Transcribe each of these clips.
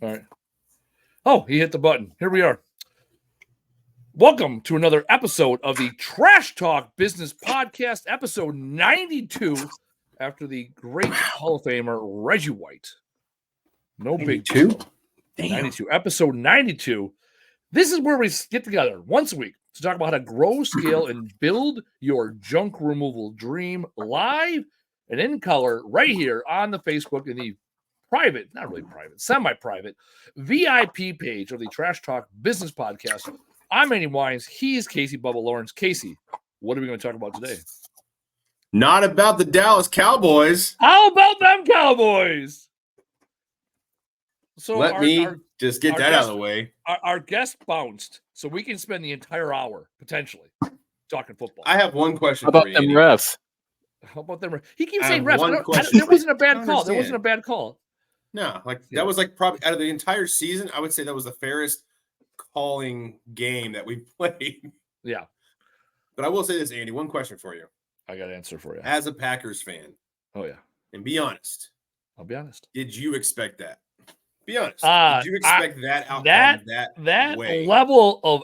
All right. Oh, he hit the button. Here we are. Welcome to another episode of the Trash Talk Business Podcast, episode 92, after the great Hall of Famer Reggie White. No 92? Big deal. 92. Episode 92. This is where we get together once a week to talk about how to grow, scale, and build your junk removal dream live and in color right here on the Facebook in the private, not really private, semi-private VIP page of the Trash Talk Business Podcast. I'm Andy Weins. He's Casey Bubba Lawrence. Casey, what are we going to talk about today? Not about the Dallas Cowboys. How about them Cowboys? So Let me just get that out of the way. Our guest bounced, so we can spend the entire hour, potentially, talking football. I have one question How about for you, them Andy. refs? How about them? He keeps I saying have refs. one There question. wasn't a bad I call. There understand. wasn't a bad call. No, like Yeah. that was like probably out of the entire season, I would say that was the fairest calling game that we've played. Yeah, But I will say this, Andy, one question for you. I got an answer for you. As a Packers fan, Oh, yeah. and be honest, I'll be honest. did you expect that? Be honest. Uh, Did you expect that outcome That way? level of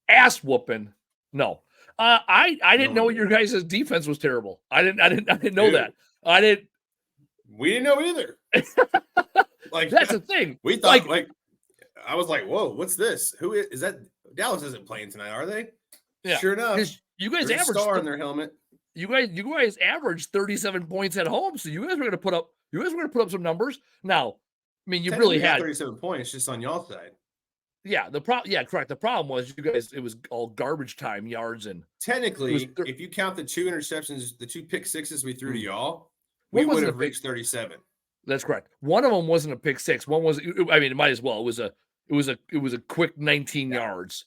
ass whooping, no. I didn't No know one your guys' defense was terrible. I didn't know Dude. that. I didn't. We didn't know either. Like That's the thing. we thought like- I was like, whoa, what's this? Who is that? Dallas isn't playing tonight, are they? Yeah. Sure enough. 'Cause you guys There's a averaged star in their helmet. you guys averaged 37 points at home, so you guys were going to put up some numbers. Now, I mean, you Technically really got had 37 points just on y'all side. correct. The problem was you guys, it was all garbage time yards and Technically, It was if you count the 2 interceptions, the 2 pick sixes we threw to y'all, One we would wasn't have a big- reached 37. that's correct. One of them wasn't a pick six. One was, I mean, it might as well. It was a quick 19 yards.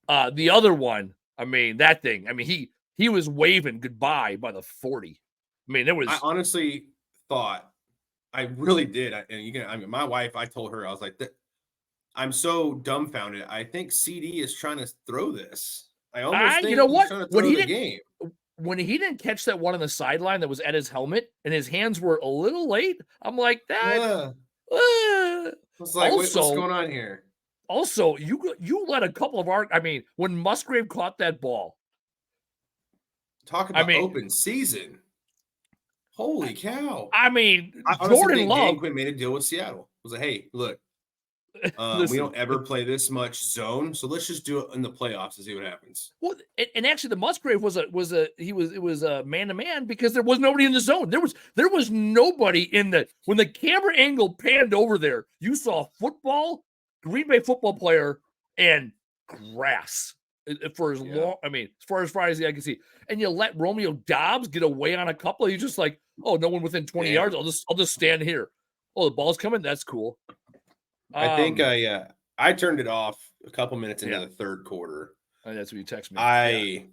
The other one, I mean, that thing, I mean, he was waving goodbye by the 40. I mean, there was I honestly thought, I really did. My wife, I told her, I was like, I'm so dumbfounded. I think CD is trying to throw this. I almost think you know he's what? trying to When throw he the didn't- game. when he didn't catch that one on the sideline that was at his helmet and his hands were a little late, I'm like, that. Yeah. uh, It's like, what's Also- going on here? Also, you let a couple of I mean, when Musgrave caught that ball, Talk about mean- open season. Holy cow. I mean, I honestly Jordan think Love. Dan Quinn made a deal with Seattle. It was like, hey, look, we Listen. don't ever play this much zone, so let's just do it in the playoffs and see what happens. Well, and actually, the Musgrave was a man to man because there was nobody in the zone. There was nobody in the when the camera angle panned over there. You saw football, Green Bay football player, and grass for as long. I mean, as far as the eye can see. And you let Romeo Dobbs get away on a couple. You just like, oh, no one within 20 Yeah. yards. I'll just stand here. Oh, the ball's coming. That's cool. I think I turned it off a couple minutes into Yeah. the third quarter. And that's what you text me. I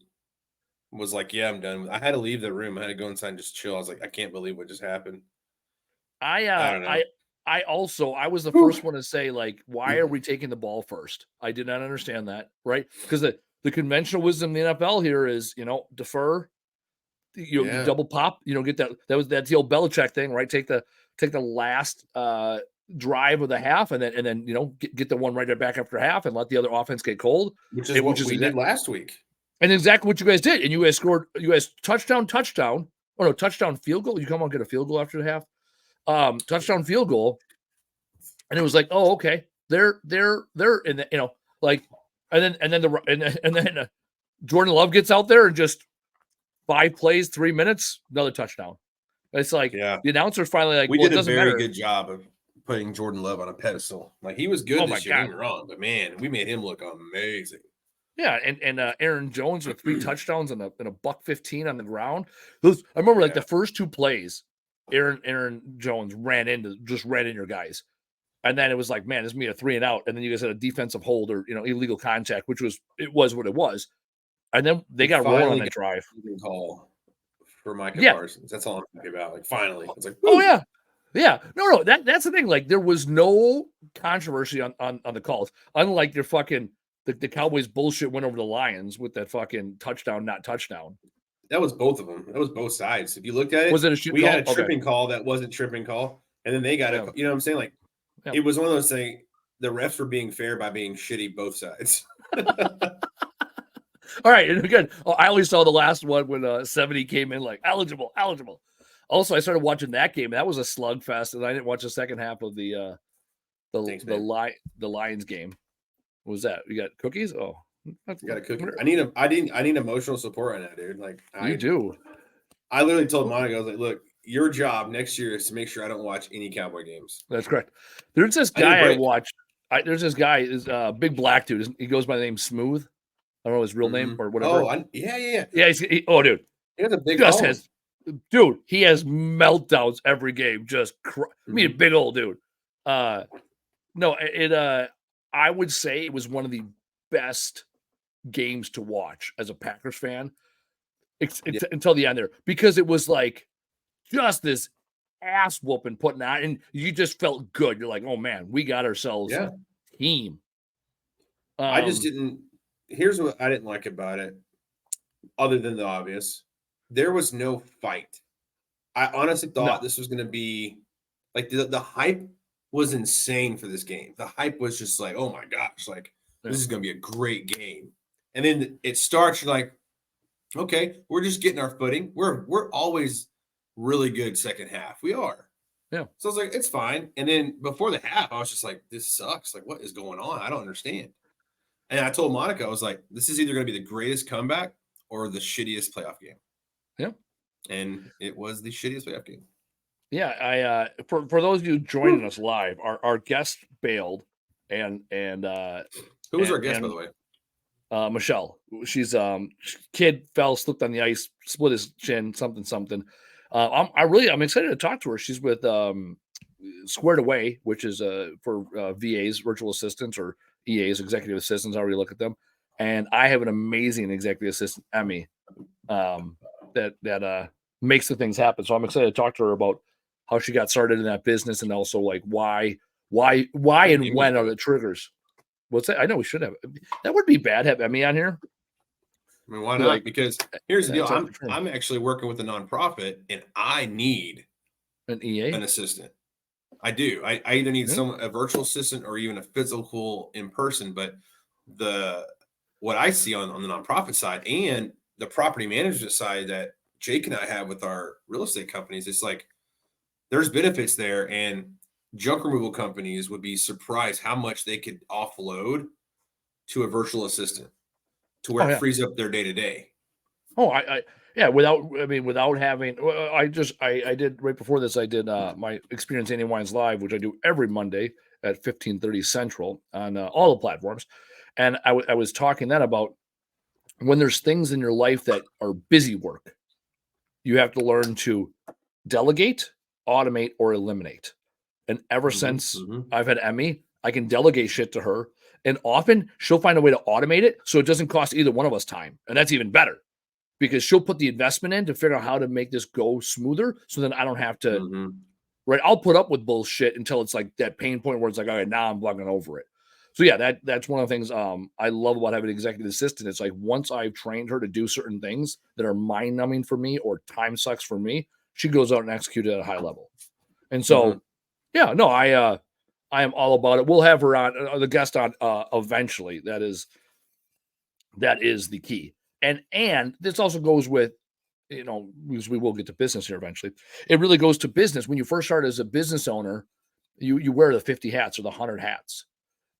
was like, yeah, I'm done. I had to leave the room. I had to go inside and just chill. I was like, I can't believe what just happened. I don't know. I was the first one to say, like, why are we taking the ball first? I did not understand that, right? Because the conventional wisdom in the NFL here is, defer, Yeah. double pop, get that's the old Belichick thing, right? Take the last drive of the half and then get the one right there back after half and let the other offense get cold. Which is what we did last week. And exactly what you guys did. And you guys scored, touchdown. Oh no, touchdown field goal. You come on, get a field goal after the half. Touchdown field goal. And it was like, oh, okay. They're in the, like, and then Jordan Love gets out there and just 5 plays, 3 minutes, another touchdown. It's like, Yeah. the announcer's finally like, We well, did it a doesn't very matter. good job of putting Jordan Love on a pedestal. Like, he was good Oh my this year, don't God. get me wrong, but man, we made him look amazing. Yeah, and Aaron Jones with 3 touchdowns and a $115 on the ground. I remember like the first 2 plays, Aaron Jones ran in your guys. And then it was like, man, this is me a 3 and out. And then you guys had a defensive hold or illegal contact, which was what it was. And then they got rolling on that drive. Call for Micah Yeah. Parsons. That's all I'm talking about. Like, finally, it's like, Oh woo. yeah. Yeah. No, that's the thing. Like, there was no controversy on the calls. Unlike your fucking the Cowboys bullshit went over the Lions with that fucking touchdown, not touchdown. That was both of them. That was both sides. If you looked at it, Was it a shoot we call? had a Okay. tripping call that wasn't tripping call, and then they got Yeah. You know what I'm saying? Like, Yeah. it was one of those things. the refs were being fair by being shitty both sides. All right, and again, I only saw the last one when 70 came in like eligible. Also, I started watching that game, and that was a slugfest, and I didn't watch the second half of the Lions game. What was that? You got cookies? Oh, you got a cookie. I need emotional support right now, dude. Like you do. I literally told Monica, I was like, look, your job next year is to make sure I don't watch any Cowboy games. That's correct. There's this guy I watched. There's this guy, is big black dude. He goes by the name Smooth. I don't know his real name or whatever. Oh, yeah. Dude. He has a big dude, he has meltdowns every game. Just I mean, a big old dude. No, I would say it was one of the best games to watch as a Packers fan until the end there, because it was like just this ass whooping putting out, and you just felt good. You're like, oh man, we got ourselves a team. I just didn't. Here's what I didn't like about it, other than the obvious. There was no fight. I honestly thought this was going to be like the hype was insane for this game. The hype was just like, oh my gosh, like this is going to be a great game. And then it starts, you're like, okay, we're just getting our footing. We're always really good second half. We are. Yeah. So I was like, it's fine. And then before the half, I was just like, this sucks. Like, what is going on? I don't understand. And I told Monica, I was like, this is either going to be the greatest comeback or the shittiest playoff game. Yeah. And it was the shittiest playoff game. Yeah. For those of you joining us live, our guest bailed and who was our guest, by the way? Michelle. She's kid slipped on the ice, split his chin, something. I'm excited to talk to her. She's with Squared Away, which is for VAs, virtual assistants, or EAs, executive assistants, however you look at them. And I have an amazing executive assistant, Emmy, that makes the things happen. So I'm excited to talk to her about how she got started in that business, and also like why and when are the triggers. What's that? I know we should have. That would be bad. Have Emmy on here. I mean, why not? Like, because here's the deal. I'm actually working with a nonprofit, and I need an EA, an assistant. I do. I either need a virtual assistant or even a physical in person. But what I see on the nonprofit side and the property management side that Jake and I have with our real estate companies, it's like there's benefits there, and junk removal companies would be surprised how much they could offload to a virtual assistant to where it frees up their day to day. Without having, I did right before this, I did my Experience Andy Weins Live, which I do every Monday at 15:30 Central on all the platforms. And I was talking then about when there's things in your life that are busy work, you have to learn to delegate, automate, or eliminate. And ever since I've had Emmy, I can delegate shit to her, and often she'll find a way to automate it so it doesn't cost either one of us time. And that's even better, because she'll put the investment in to figure out how to make this go smoother, so then I don't have to, right? I'll put up with bullshit until it's like that pain point where it's like, all right, now I'm bugging over it. So yeah, that's one of the things I love about having an executive assistant. It's like once I've trained her to do certain things that are mind numbing for me or time sucks for me, she goes out and executes at a high level. And so, I am all about it. We'll have her on, the guest on eventually. That is the key. And this also goes with, because we will get to business here eventually. It really goes to business. When you first start as a business owner, you wear the 50 hats or the 100 hats.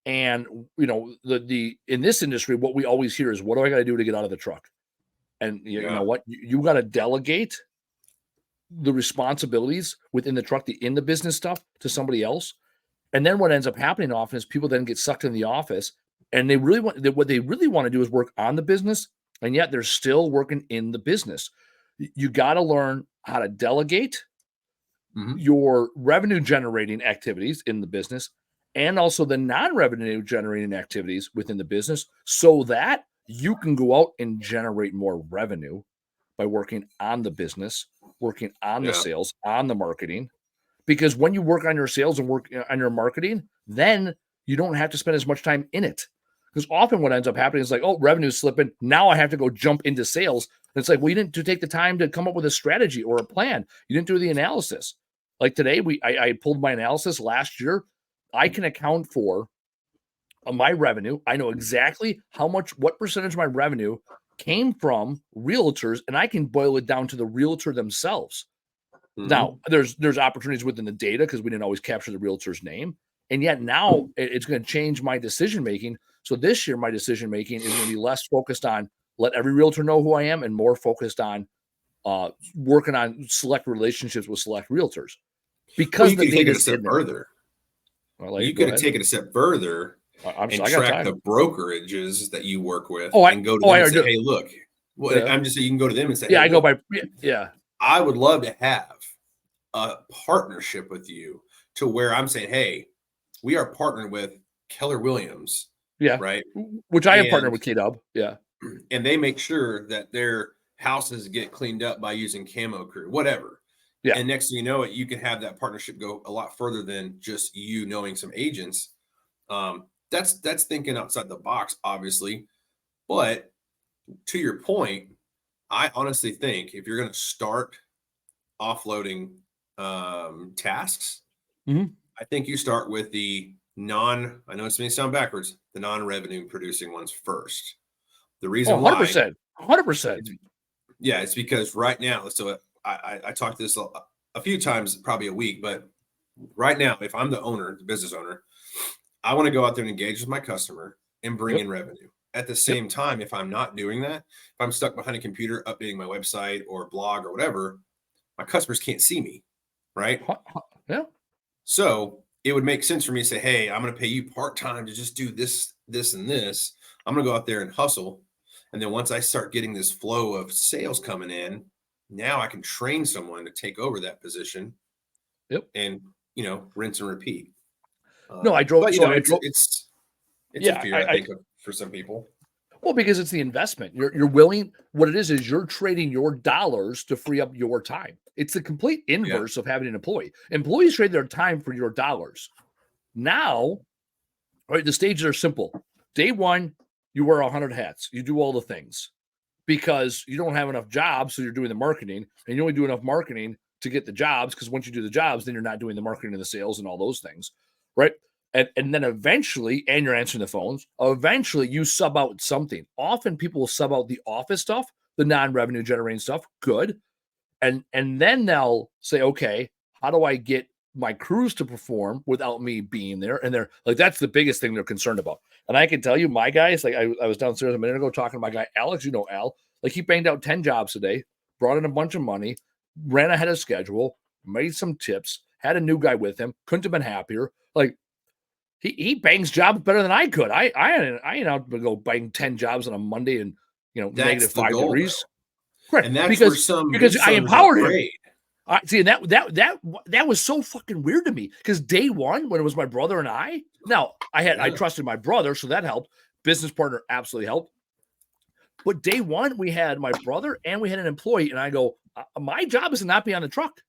And, the in this industry, what we always hear is, what do I got to do to get out of the truck? And you know what? You got to delegate the responsibilities within the truck, in the business stuff, to somebody else. And then what ends up happening often is people then get sucked in the office, and what they really want to do is work on the business, and yet they're still working in the business. You got to learn how to delegate your revenue generating activities in the business, and also the non-revenue generating activities within the business, so that you can go out and generate more revenue by working on the business, working on the sales, on the marketing. Because when you work on your sales and work on your marketing, then you don't have to spend as much time in it. Because often what ends up happening is like, oh, revenue's slipping. Now I have to go jump into sales. And it's like, well, you didn't take the time to come up with a strategy or a plan. You didn't do the analysis. Like today, I pulled my analysis last year. I can account for of my revenue. I know exactly what percentage of my revenue came from realtors, and I can boil it down to the realtor themselves. Mhm. Now, there's opportunities within the data because we didn't always capture the realtor's name, and yet now it's going to change my decision making. So this year, my decision making is going to be less focused on let every realtor know who I am, and more focused on working on select relationships with select realtors Well, because you the could take data it a is step hidden. further. You Go could have ahead. taken a step further and I got track time. the brokerages that you work with Oh, and go to I them and already say, do. "Hey, look." Well, Yeah, I'm just saying you can go to them and say, yeah. "Hey, I go look, by yeah, I would love to have a partnership with you to where I'm saying, hey, we are partnered with Keller Williams, yeah. right? Which I have partnered And with K-Dub. Yeah, and they make sure that their houses get cleaned up by using camo crew, whatever. yeah. And next thing you know it, you can have that partnership go a lot further than just you knowing some agents. That's thinking outside the box, obviously. But to your point, I honestly think if you're going to start offloading tasks, Mhm. I think you start with the I know it's may sound backwards, the non-revenue producing ones first. The Oh, reason why, 100%. 100%. it's, yeah, it's because right now, so I talk this a few times, probably a week, but right now, if I'm the owner, the business owner, I want to go out there and engage with my customer and bring Yep. in revenue. At the Yep. same time, if I'm not doing that, if I'm stuck behind a computer updating my website or blog or whatever, my customers can't see me, right? Yeah. So it would make sense for me to say, hey, I'm going to pay you part time to just do this, this, and this. I'm going to go out there and hustle. And then once I start getting this flow of sales coming in, now I can train someone to take over that position Yep. and, rinse and repeat. No, I drove. But, So I drove. it's a Yeah. fear, I think, for some people. Well, because it's the investment. You're willing. What it is you're trading your dollars to free up your time. It's the complete Yeah. inverse of having an employee. Employees trade their time for your dollars. Now, right, the stages are simple. Day one, you wear 100 hats. You do all the things because you don't have enough jobs, so you're doing the marketing, and you only do enough marketing to get the jobs because once you do the jobs, then you're not doing the marketing and the sales and all those things, right? And then eventually, and you're answering the phones, eventually you sub out something. Often people will sub out the office stuff, the non-revenue generating stuff, good. And then they'll say, okay, how do I get my crews to perform without me being there? And they're like, that's the biggest thing they're concerned about. And I can tell you, my guys, like I was downstairs a minute ago talking to my guy, Alex, Al, like he banged out 10 jobs today, brought in a bunch of money, ran ahead of schedule, made some tips, had a new guy with him, couldn't have been happier. Like he bangs jobs better than I could. I ain't out to go bang 10 jobs on a Monday and That's negative the -5 goal, degrees. though. Correct. And that's where Because some because business I owners are empowered him. afraid. I see, and that was so fucking weird to me because day one, when it was my brother and I, now I trusted my brother, so that helped. Business partner absolutely helped. But day one, we had my brother and we had an employee, and I go, my job is to not be on the truck.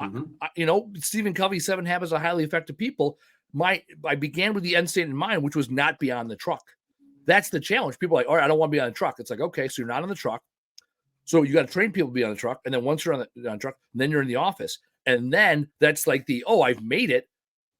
Mhm. Stephen Covey, 7 Habits of Highly Effective People. I began with the end state in mind, which was not be on the truck. That's the challenge. People are like, all right, I don't want to be on the truck. It's like, okay, so you're not on the truck. So you got to train people to be on the truck. And then once you're on the truck, then you're in the office. And then that's like I've made it.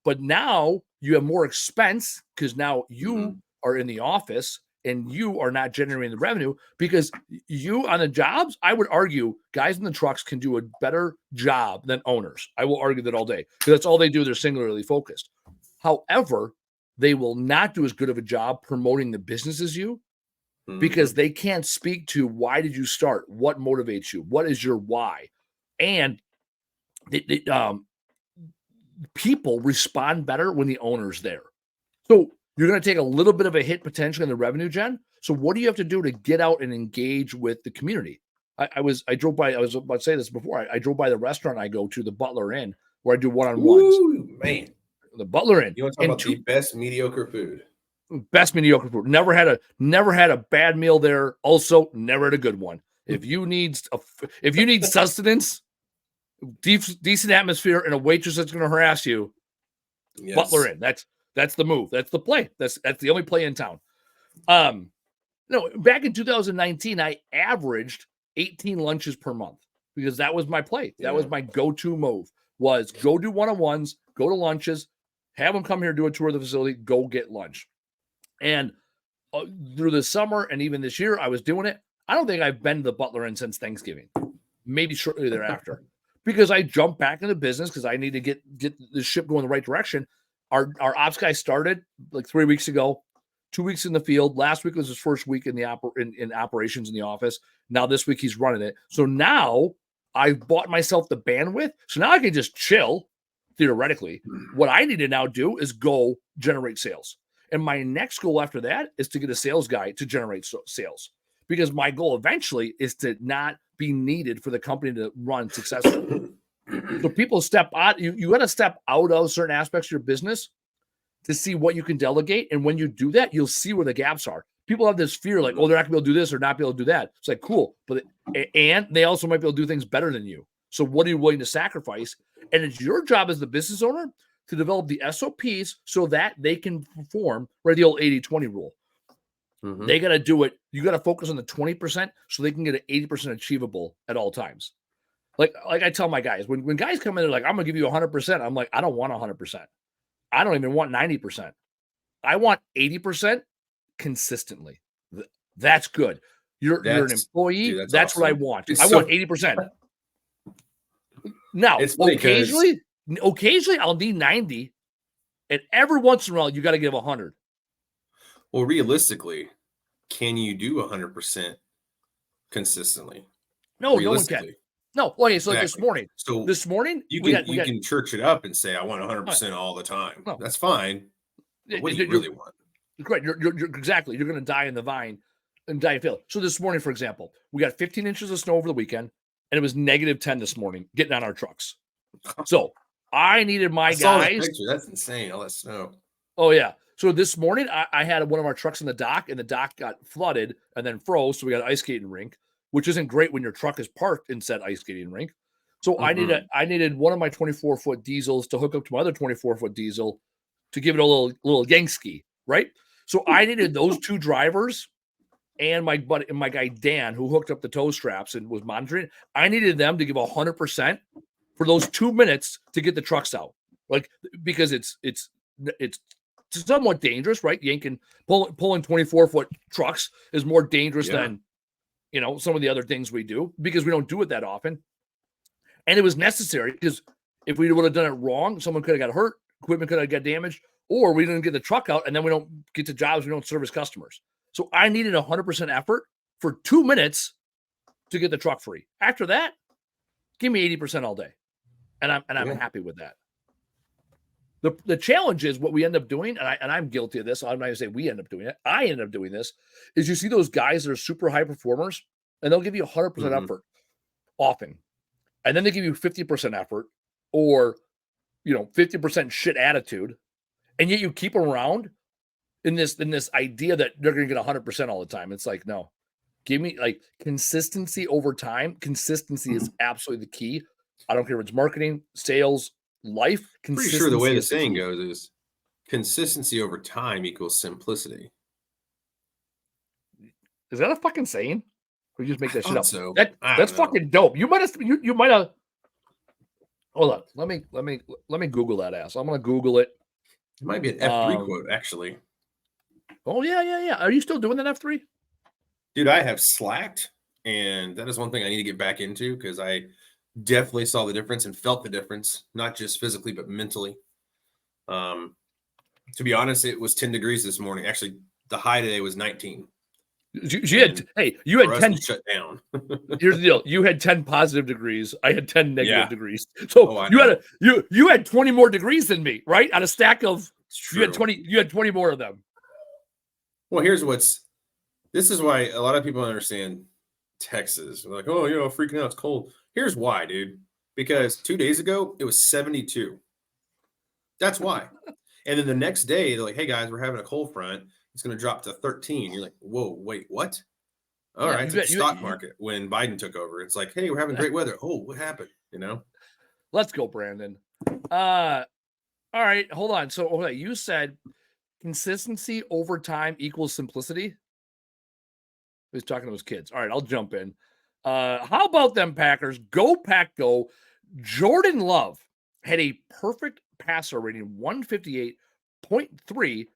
But now you have more expense because now you are in the office and you are not generating the revenue because you on the jobs, I would argue guys in the trucks can do a better job than owners. I will argue that all day because that's all they do. They're singularly focused. However, they will not do as good of a job promoting the business as you because they can't speak to why did you start? What motivates you? What is your why? And people respond better when the owner's there. So you're going to take a little bit of a hit potentially in the revenue gen. So what do you have to do to get out and engage with the community? I drove by, I was about to say this before. I drove by the restaurant I go to, the Butler Inn, where I do one-on-ones. Ooh, man. The Butler Inn. You want to talk about the best mediocre food? Best mediocre food. Never had a bad meal there. Also, never had a good one. If you need sustenance, decent atmosphere, and a waitress that's going to harass you, Yes. Butler Inn. That's the move. That's the play. That's the only play in town. Back in 2019, I averaged 18 lunches per month because that was my play. That was my go-to move. Was go do one-on-ones, go to lunches, have them come here, do a tour of the facility, go get lunch. And through the summer and even this year, I was doing it. I don't think I've been to the Butler Inn since Thanksgiving, maybe shortly thereafter, because I jumped back into business because I need to get the ship going the right direction. Our ops guy started like 3 weeks ago, 2 weeks in the field. Last week was his first week in in operations in the office. Now this week he's running it. So now I've bought myself the bandwidth. So now I can just chill, theoretically. What I need to now do is go generate sales. And my next goal after that is to get a sales guy to generate sales, because my goal eventually is to not be needed for the company to run successfully. So people step out, you got to step out of certain aspects of your business to see what you can delegate. And when you do that, you'll see where the gaps are. People have this fear like, oh, they're not gonna be able to do this or not be able to do that. It's like, cool. But and they also might be able to do things better than you. So what are you willing to sacrifice? And it's your job as the business owner to develop the SOPs so that they can perform, right? The old 80-20 rule. Mm-hmm. They got to do it. You got to focus on the 20% so they can get an 80% achievable at all times. Like I tell my guys, when guys come in, they're like, I'm going to give you 100%. I'm like, I don't want 100%. I don't even want 90%. I want 80% consistently. That's good. You're an employee. Dude, that's awesome. What I want. I want 80%. Now, occasionally I'll need 90, and every once in a while you got to give 100. Well, realistically, can you do 100% consistently? No, no one can. No, okay. So exactly. this morning you can church it up and say I want 100% all the time. No. That's fine. But what do you really want? Correct. You're exactly. You're going to die in the vine and die in field. So this morning, for example, we got 15 inches of snow over the weekend, and it was -10 this morning getting on our trucks. So I needed my guys. That's insane. All that snow. Oh yeah. So this morning I had one of our trucks in the dock, and the dock got flooded and then froze. So we got an ice skating rink, which isn't great when your truck is parked in said ice skating rink. So mm-hmm. I needed one of my 24-foot diesels to hook up to my other 24-foot diesel to give it a little Yankski, right? So I needed those two drivers and my buddy and my guy Dan, who hooked up the tow straps and was monitoring. I needed them to give 100% for those 2 minutes to get the trucks out, like, because it's somewhat dangerous, right? Yanking pulling 24-foot trucks is more dangerous than some of the other things we do, because we don't do it that often. And it was necessary, because if we would have done it wrong, someone could have got hurt, equipment could have got damaged, or we didn't get the truck out, and then we don't get to jobs, we don't service customers. So I needed 100% effort for 2 minutes to get the truck free. After that, give me 80% all day. And I'm happy with that. The challenge is what we end up doing, and I'm guilty of this. I'm not going to say we end up doing it. I end up doing this, is you see those guys that are super high performers, and they'll give you 100% mm-hmm. effort often. And then they give you 50% effort, or 50% shit attitude. And yet you keep them around in this idea that they're going to get 100% all the time. It's like, no, give me like consistency over time. Consistency is absolutely the key. I don't care if it's marketing, sales, life. Pretty sure the way the saying goes is consistency over time equals simplicity. Is that a fucking saying? Or you just make that shit up? So. That's fucking dope. You might have. Hold on. Let me Google that ass. I'm gonna Google it. It might be an F3 quote, actually. Oh yeah. Are you still doing that F3? Dude, I have slacked, and that is one thing I need to get back into, because I definitely saw the difference and felt the difference, not just physically but mentally. To be honest, it was 10 degrees this morning. Actually, the high today was 19. You had 10 shut down. Here's the deal. You had 10 positive degrees. I had 10 negative degrees. So you had 20 more degrees than me, right? On a stack of you had 20 more of them. Well, this is why a lot of people understand Texas. They're like, oh, freaking out, it's cold. Here's why, dude. Because 2 days ago it was 72. That's why. And then the next day they're like, hey guys, we're having a cold front. It's going to drop to 13. You're like, whoa, wait, what? All right. It's like the stock market when Biden took over. It's like, hey, we're having great weather. Oh, what happened? Let's go, Brandon. All right. Hold on. So you said consistency over time equals simplicity. He's talking to his kids. All right. I'll jump in. How about them Packers? Go Pack Go. Jordan Love had a perfect passer rating, 158.3,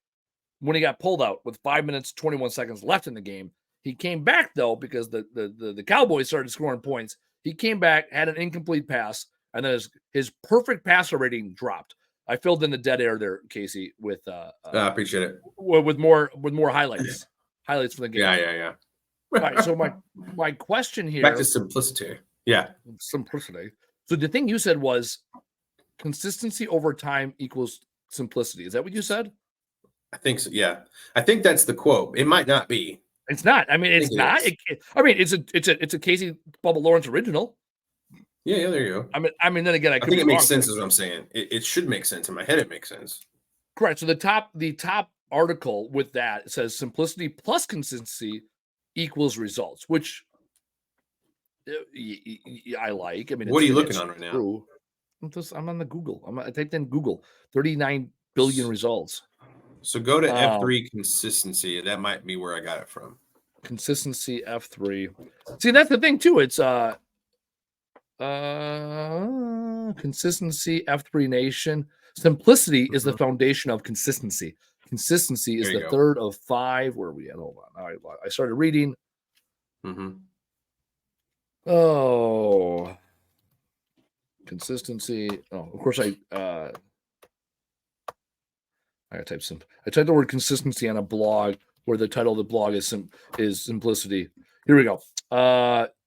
when he got pulled out with 5 minutes, 21 seconds left in the game. He came back, though, because the Cowboys started scoring points. He came back, had an incomplete pass, and then his perfect passer rating dropped. I filled in the dead air there, Casey, with I appreciate it. With more highlights from the game. Yeah. All right, so my question here, back to simplicity. Yeah, simplicity. So the thing you said was consistency over time equals simplicity. Is that what you said? I think so. Yeah, I think that's the quote. It might not be. It's not. I mean, it's not. It's a Casey Bubba Lawrence original. Yeah, there you go. I mean, then again, I think it makes sense. Is what I'm saying. It should make sense in my head. It makes sense. Correct. So the top article with that says simplicity plus consistency equals results, which I like. I mean, what are you looking on right now? True. I'm on the Google. I typed in Google 39 billion results. So go to F3 consistency. That might be where I got it from. Consistency F3. See, that's the thing too. It's consistency F3 Nation. Simplicity is the foundation of consistency. Consistency is the third of 5. Where are we at? Hold on. All right, I started reading. Oh, consistency. Oh, of course I typed I typed the word consistency on a blog where the title of the blog is simplicity. Here we go.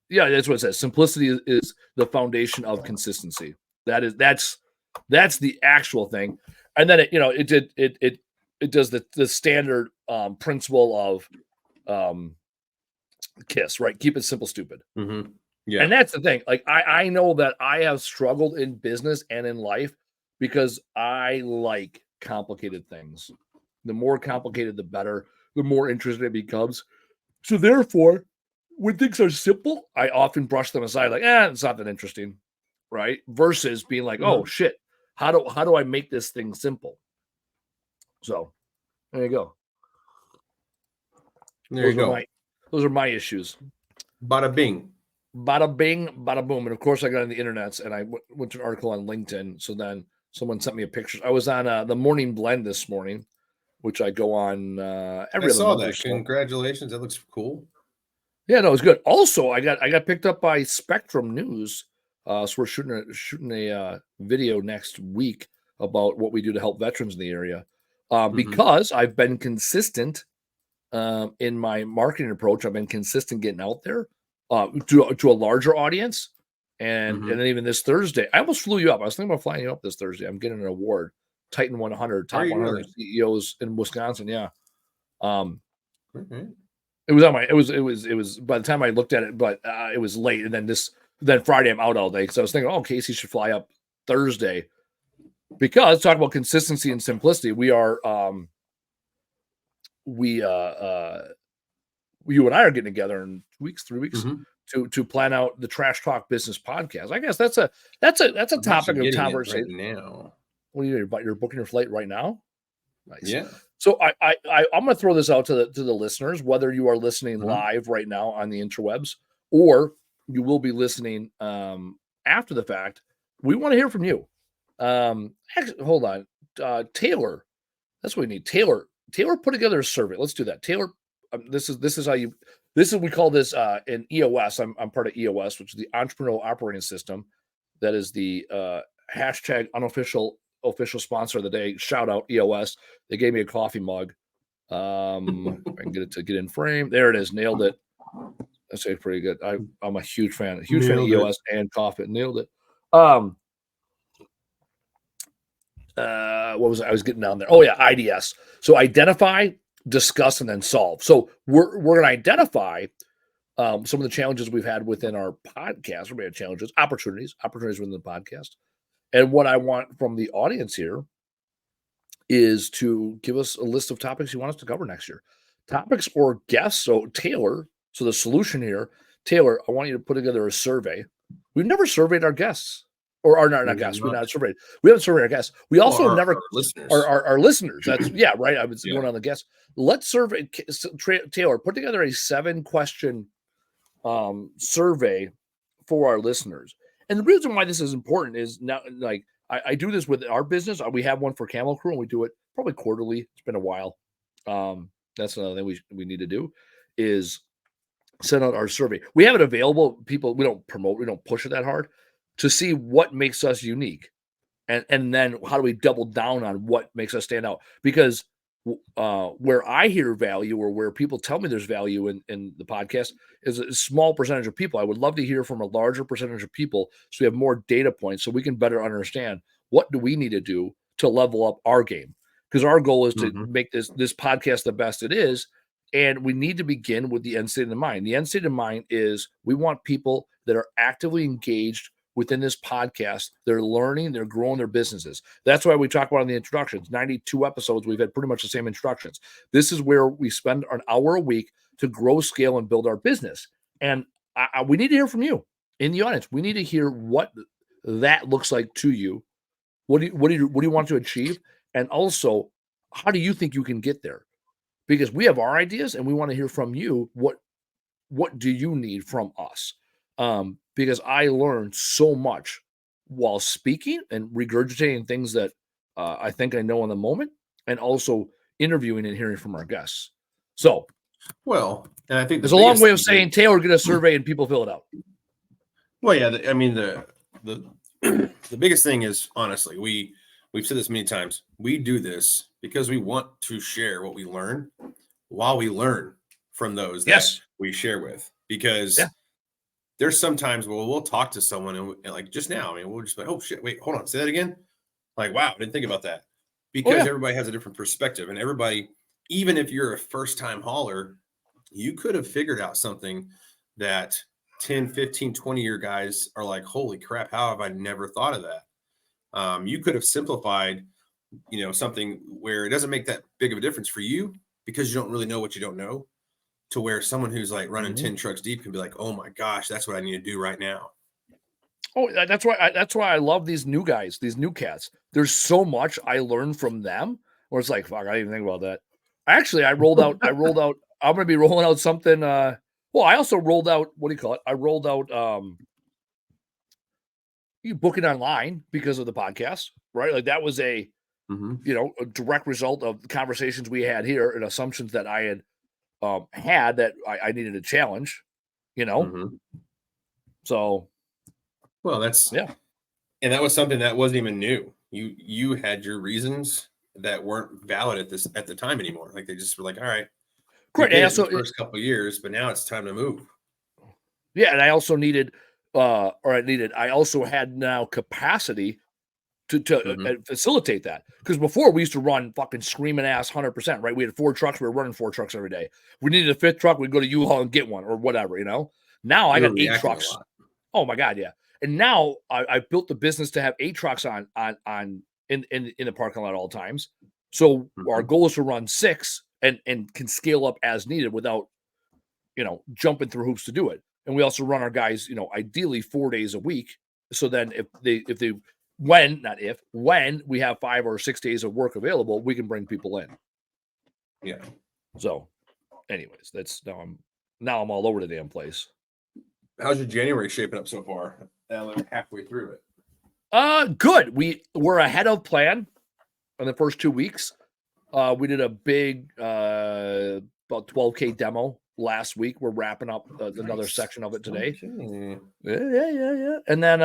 Yeah, that's what it says. Simplicity is the foundation of consistency. That's the actual thing. And then it does the standard principle of KISS, right? Keep it simple, stupid. Yeah. And that's the thing. Like I know that I have struggled in business and in life because I like complicated things. The more complicated, the better. The more interesting it becomes. So therefore, when things are simple, I often brush them aside, like, it's not that interesting, right? Versus being like, oh shit, how do I make this thing simple? So there you go. Those are my issues. Bada bing. Bada bing, bada boom. And of course, I got on the internet and I went to an article on LinkedIn. So then someone sent me a picture. I was on the Morning Blend this morning, which I go on every. I saw that. Congratulations! That looks cool. Yeah, no, it was good. Also, I got picked up by Spectrum News. So we're shooting a video next week about what we do to help veterans in the area. Because I've been consistent in my marketing approach. I've been consistent getting out there to a larger audience. And then even this Thursday, I almost flew you up. I was thinking about flying you up this Thursday. I'm getting an award, Titan 100, top 100 CEOs in Wisconsin. Yeah. It was on my. It was. By the time I looked at it, but it was late, and then Friday I'm out all day. So I was thinking, Casey should fly up Thursday, because talk about consistency and simplicity. We are, you and I are getting together in 3 weeks to plan out the Trash Talk Business Podcast. I guess that's a topic of conversation right now. What are you doing? You're booking your flight right now? Nice. Yeah. So I'm going to throw this out to the listeners, whether you are listening live right now on the interwebs or you will be listening after the fact. We want to hear from you. Actually, hold on. Taylor, that's what we need. Taylor put together a survey. Let's do that. Taylor, this is we call this in EOS. I'm part of EOS, which is the Entrepreneurial Operating System. That is the hashtag unofficial official sponsor of the day. Shout out EOS. They gave me a coffee mug. If I can get it to get in frame. There it is. Nailed it. That's pretty good. I'm a huge fan. Fan of EOS and coffee. Nailed it. What was I was getting down there? Oh yeah, IDS. So identify, discuss, and then solve. So we're going to identify some of the challenges we've had within our podcast. We had challenges, opportunities within the podcast. And what I want from the audience here is to give us a list of topics you want us to cover next year. Topics or guests. So Taylor, so the solution here, Taylor, I want you to put together a survey. We've never surveyed our guests. Or are not guests. We're not surveyed. We haven't surveyed our guests. We also never our listeners. That's right. I was going on the guests. Let's survey Taylor. Put together a 7-question survey for our listeners. And the reason why this is important is now, like I do this with our business. We have one for Camel Crew, and we do it probably quarterly. It's been a while. That's another thing we need to do is send out our survey. We have it available. People, we don't promote, we don't push it that hard to see what makes us unique. And then how do we double down on what makes us stand out? Because where I hear value or where people tell me there's value in the podcast is a small percentage of people. I would love to hear from a larger percentage of people so we have more data points so we can better understand what do we need to do to level up our game. Because our goal is to make this podcast the best it is. And we need to begin with the end state of mind. The end state of mind is we want people that are actively engaged within this podcast. They're learning, they're growing their businesses. That's why we talk about in the introductions. 92 episodes, we've had pretty much the same instructions. This is where we spend an hour a week to grow, scale, and build our business. And we need to hear from you in the audience. We need to hear what that looks like to you. What do you want to achieve? And also, how do you think you can get there? Because we have our ideas and we want to hear from you. What do you need from us? Because I learned so much while speaking and regurgitating things that I think I know in the moment, and also interviewing and hearing from our guests. So, well, and I think there's a long way of saying Taylor, get a survey and people fill it out. Well, yeah, I mean the biggest thing is, honestly, we've said this many times. We do this because we want to share what we learn while we learn from those that we share with. Because there's sometimes we'll talk to someone and like just now, I mean, we'll just be like, oh shit, wait, hold on, say that again. Like, wow, I didn't think about that. Because everybody has a different perspective, and everybody, even if you're a first-time hauler, you could have figured out something that 10, 15, 20-year guys are like, holy crap, how have I never thought of that? You could have simplified, something where it doesn't make that big of a difference for you because you don't really know what you don't know, to where someone who's like running 10 trucks deep can be like, oh my gosh, that's what I need to do right now. Oh, that's why I love these new guys, these new cats. There's so much I learned from them where it's like, fuck, I didn't even think about that. Actually, I rolled out, I'm going to be rolling out something. I also rolled out, what do you call it? I rolled out, you book it online because of the podcast, right? Like that was a direct result of the conversations we had here and assumptions that I had had that I needed to challenge, So, well, that's and that was something that wasn't even new. You had your reasons that weren't valid at the time anymore. Like they just were like, all right, great. And also, the first couple of years, but now it's time to move. Yeah, and I also needed, I also had now capacity to facilitate that, because before we used to run fucking screaming ass 100%, right? We had 4 trucks, we were running 4 trucks every day. We needed a 5th truck, we'd go to U-Haul and get one or whatever, Now I got 8 trucks. Oh my god, yeah. And now I built the business to have 8 trucks in the parking lot at all times. So our goal is to run 6 and can scale up as needed without jumping through hoops to do it. And we also run our guys, ideally 4 days a week. So then when we have 5 or 6 days of work available, we can bring people in. Yeah. So anyways, that's now I'm all over the damn place. How's your January shaping up so far? Now that we're halfway through it. Good. We're ahead of plan in the first 2 weeks. We did a big about 12K demo last week. We're wrapping up another section of it today. Okay. Yeah. And then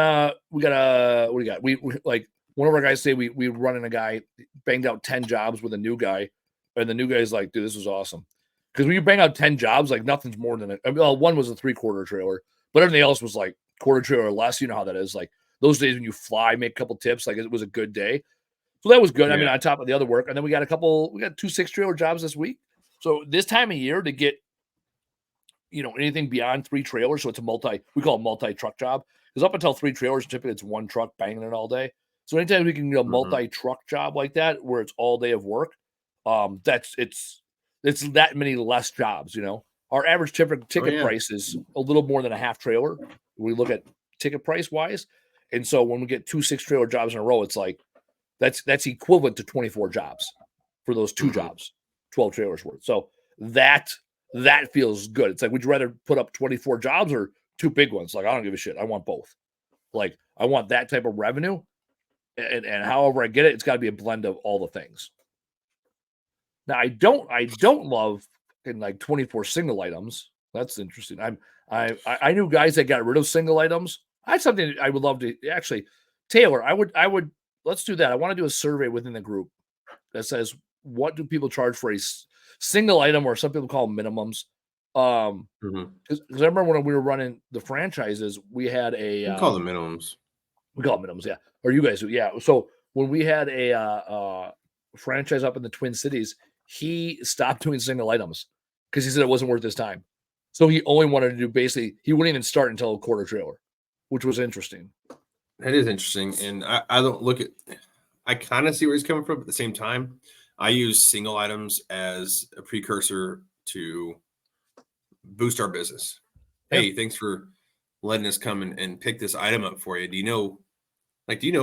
we got what do you got? We like one of our guys say we running a guy banged out 10 jobs with a new guy, and the new guy's like, dude, this was awesome. Because when you bang out 10 jobs, like nothing's more than one was a 3/4 trailer, but everything else was like quarter trailer or less. You know how that is. Like those days when you fly, make a couple tips, like it was a good day. So that was good. Yeah. I mean, on top of the other work, and then we got 2 6-trailer jobs this week. So this time of year to get anything beyond 3 trailers, so it's we call it multi-truck job, because up until 3 trailers, typically it's 1 truck banging it all day. So anytime we can do a multi-truck job like that, where it's all day of work, it's that many less jobs. Our average ticket price is a little more than a half trailer. We look at ticket price wise, and so when we get 2 6-trailer jobs in a row, it's like that's equivalent to 24 jobs for those 2 jobs, 12 trailers worth. So that feels good. It's like, would you rather put up 24 jobs or 2 big ones? Like, I don't give a shit. I want both. Like, I want that type of revenue, and however I get it, it's got to be a blend of all the things. Now I don't love in like 24 single items. That's interesting. I knew guys that got rid of single items. That's something I would love to actually. Taylor, I would let's do that. I want to do a survey within the group that says what do people charge for a single item, or some people call them minimums. Because I remember when we were running the franchises, we had a we call them minimums. We call them minimums, yeah. Or you guys do, yeah. So when we had a franchise up in the Twin Cities, he stopped doing single items because he said it wasn't worth his time. So he only wanted to do basically, he wouldn't even start until a quarter trailer, which was interesting. That is interesting. And I don't look at, I kind of see where he's coming from. But at the same time, I use single items as a precursor to boost our business. Yeah. Hey, thanks for letting us come and pick this item up for you. Do you know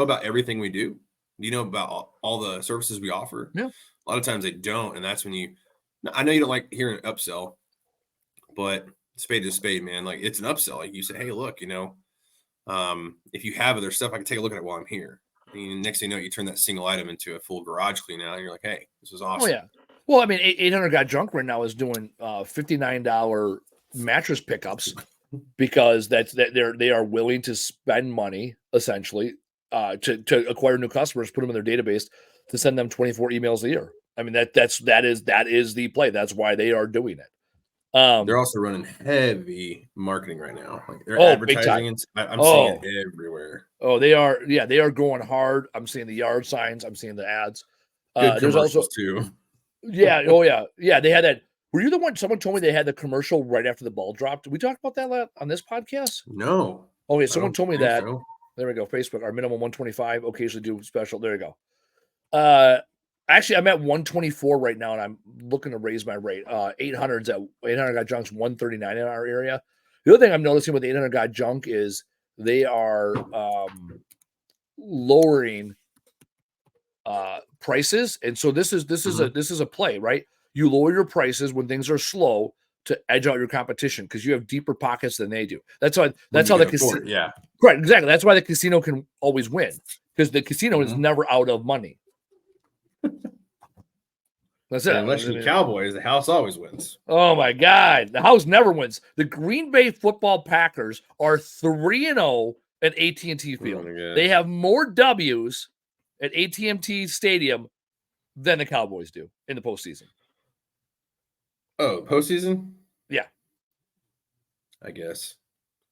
about everything we do? Do you know about all the services we offer? Yeah. A lot of times they don't. And that's when I know you don't like hearing an upsell, but spade to spade, man. Like, it's an upsell. Like, you say, hey, look, if you have other stuff, I can take a look at it while I'm here. And next thing you know, you turn that single item into a full garage clean out, and you're like, hey, this is awesome. Oh, yeah. Well, I mean, 800 Got Junk right now is doing $59 mattress pickups because they are willing to spend money essentially to acquire new customers, put them in their database, to send them 24 emails a year. I mean, that is the play. That's why they are doing it. They're also running heavy marketing right now. Like, they're advertising. I'm seeing it everywhere. Oh, they are. Yeah, they are going hard. I'm seeing the yard signs. I'm seeing the ads. Good there's also too. Yeah. Oh, yeah. Yeah. They had that. Were you the one? Someone told me they had the commercial right after the ball dropped. Did we talk about that on this podcast? No. Oh, yeah. Someone told me that. So. There we go. Facebook, our minimum 125. Occasionally do special. There you go. Actually, I'm at 124 right now, and I'm looking to raise my rate. 800's at 800 Got Junk's 139 in our area. The other thing I'm noticing with 800 Got Junk is they are lowering prices, and so this is a play, right? You lower your prices when things are slow to edge out your competition because you have deeper pockets than they do. That's how the casino. Yeah, right, exactly. That's why the casino can always win, because the casino is never out of money. That's it. Unless you're Cowboys, the house always wins. Oh my God, the house never wins. The Green Bay Football Packers are 3-0 at AT&T Field. They have more W's at AT&T Stadium than the Cowboys do in the postseason. Oh, postseason? Yeah, I guess.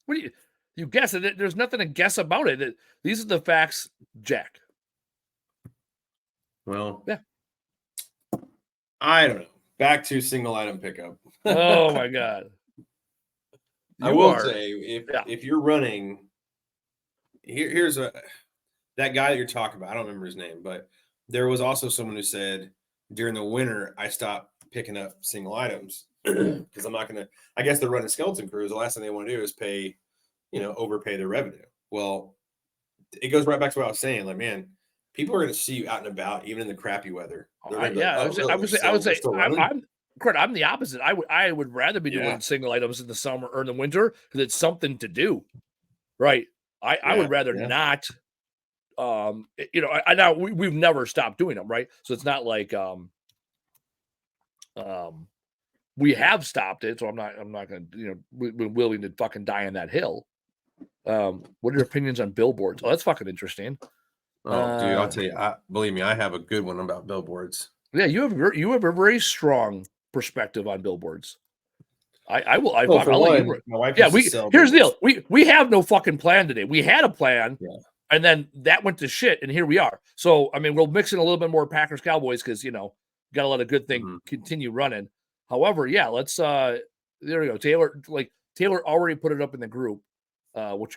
What do you guess it? There's nothing to guess about it. These are the facts, Jack. Well, yeah. I don't know. Back to single item pickup. Oh my God. I will say, if you're running, here's that guy that you're talking about. I don't remember his name, but there was also someone who said during the winter I stopped picking up single items because I'm not gonna. I guess they're running skeleton crews. The last thing they want to do is pay, overpay their revenue. Well, it goes right back to what I was saying. Like, man, people are going to see you out and about, even in the crappy weather. Yeah, I would say I'm the opposite. I would rather be doing single items in the summer or in the winter because it's something to do, right? I would rather not. Now we've never stopped doing them, right? So it's not like we have stopped it. So I'm not going to we're willing to fucking die on that hill. What are your opinions on billboards? Oh, that's fucking interesting. Oh, dude, I'll tell you. Believe me, I have a good one about billboards. Yeah, you have a very strong perspective on billboards. I will. My wife here's the deal. We have no fucking plan today. We had a plan, and then that went to shit, and here we are. So I mean, we'll mix in a little bit more Packers Cowboys because got to let a good thing continue running. However, let's. There we go. Taylor already put it up in the group. So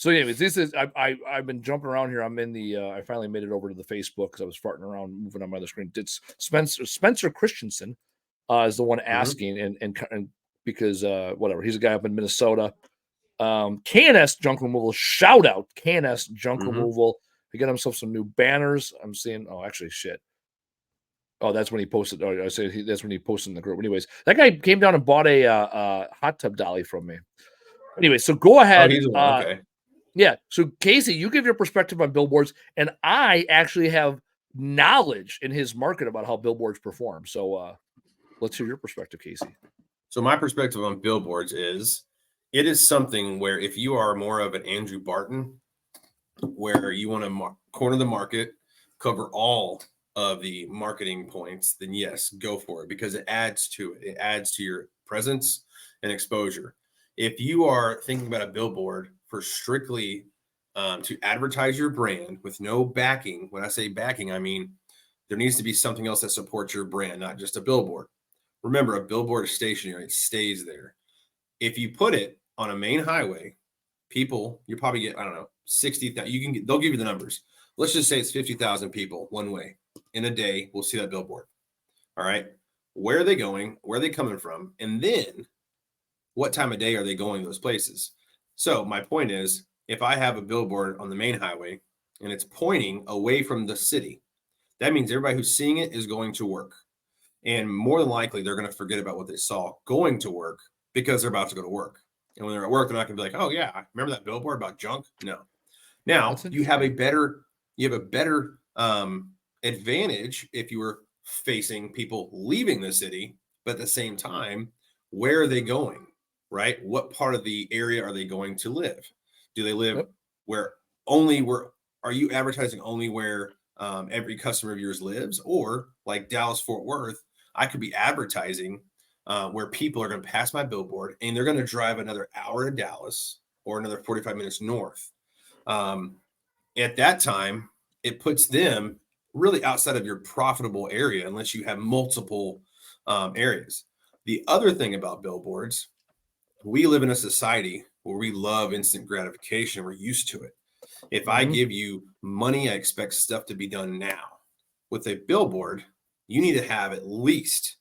anyways, this is I've been jumping around here. I'm in the I finally made it over to the Facebook because I was farting around moving on my other screen. It's Spencer Christensen is the one asking and because whatever, he's a guy up in Minnesota. KNS Junk Removal, shout out KNS Junk Removal. He got himself some new banners. I'm seeing shit. Oh, that's when he posted. Oh, I say that's when he posted in the group. Anyways, that guy came down and bought a hot tub dolly from me. Anyway, so go ahead. Oh, he's okay. Yeah. So Casey, you give your perspective on billboards, and I actually have knowledge in his market about how billboards perform. So let's hear your perspective, Casey. So my perspective on billboards is it is something where if you are more of an Andrew Barton, where you want to corner the market, cover all of the marketing points, then yes, go for it because it adds to it. It adds to your presence and exposure. If you are thinking about a billboard for strictly to advertise your brand with no backing, when I say backing, I mean there needs to be something else that supports your brand, not just a billboard. Remember, a billboard is stationary, it stays there. If you put it on a main highway, people, you probably get, I don't know, 60,000. You can get, they'll give you the numbers. Let's just say it's 50,000 people one way in a day. We'll see that billboard. All right. Where are they going? Where are they coming from? And then what time of day are they going those places? So my point is, if I have a billboard on the main highway and it's pointing away from the city, that means everybody who's seeing it is going to work. And more than likely, they're going to forget about what they saw going to work because they're about to go to work. And when they're at work, they're not going to be like, oh, yeah, remember that billboard about junk? No. Now, you have a better advantage if you were facing people leaving the city, but at the same time, where are they going, right? What part of the area are they going to live? Do they live where are you advertising only where every customer of yours lives? Or like Dallas, Fort Worth, I could be advertising where people are going to pass my billboard and they're going to drive another hour to Dallas or another 45 minutes north. At that time, it puts them really outside of your profitable area unless you have multiple areas. The other thing about billboards, we live in a society where we love instant gratification. We're used to it. If I give you money, I expect stuff to be done now. With a billboard, you need to have at least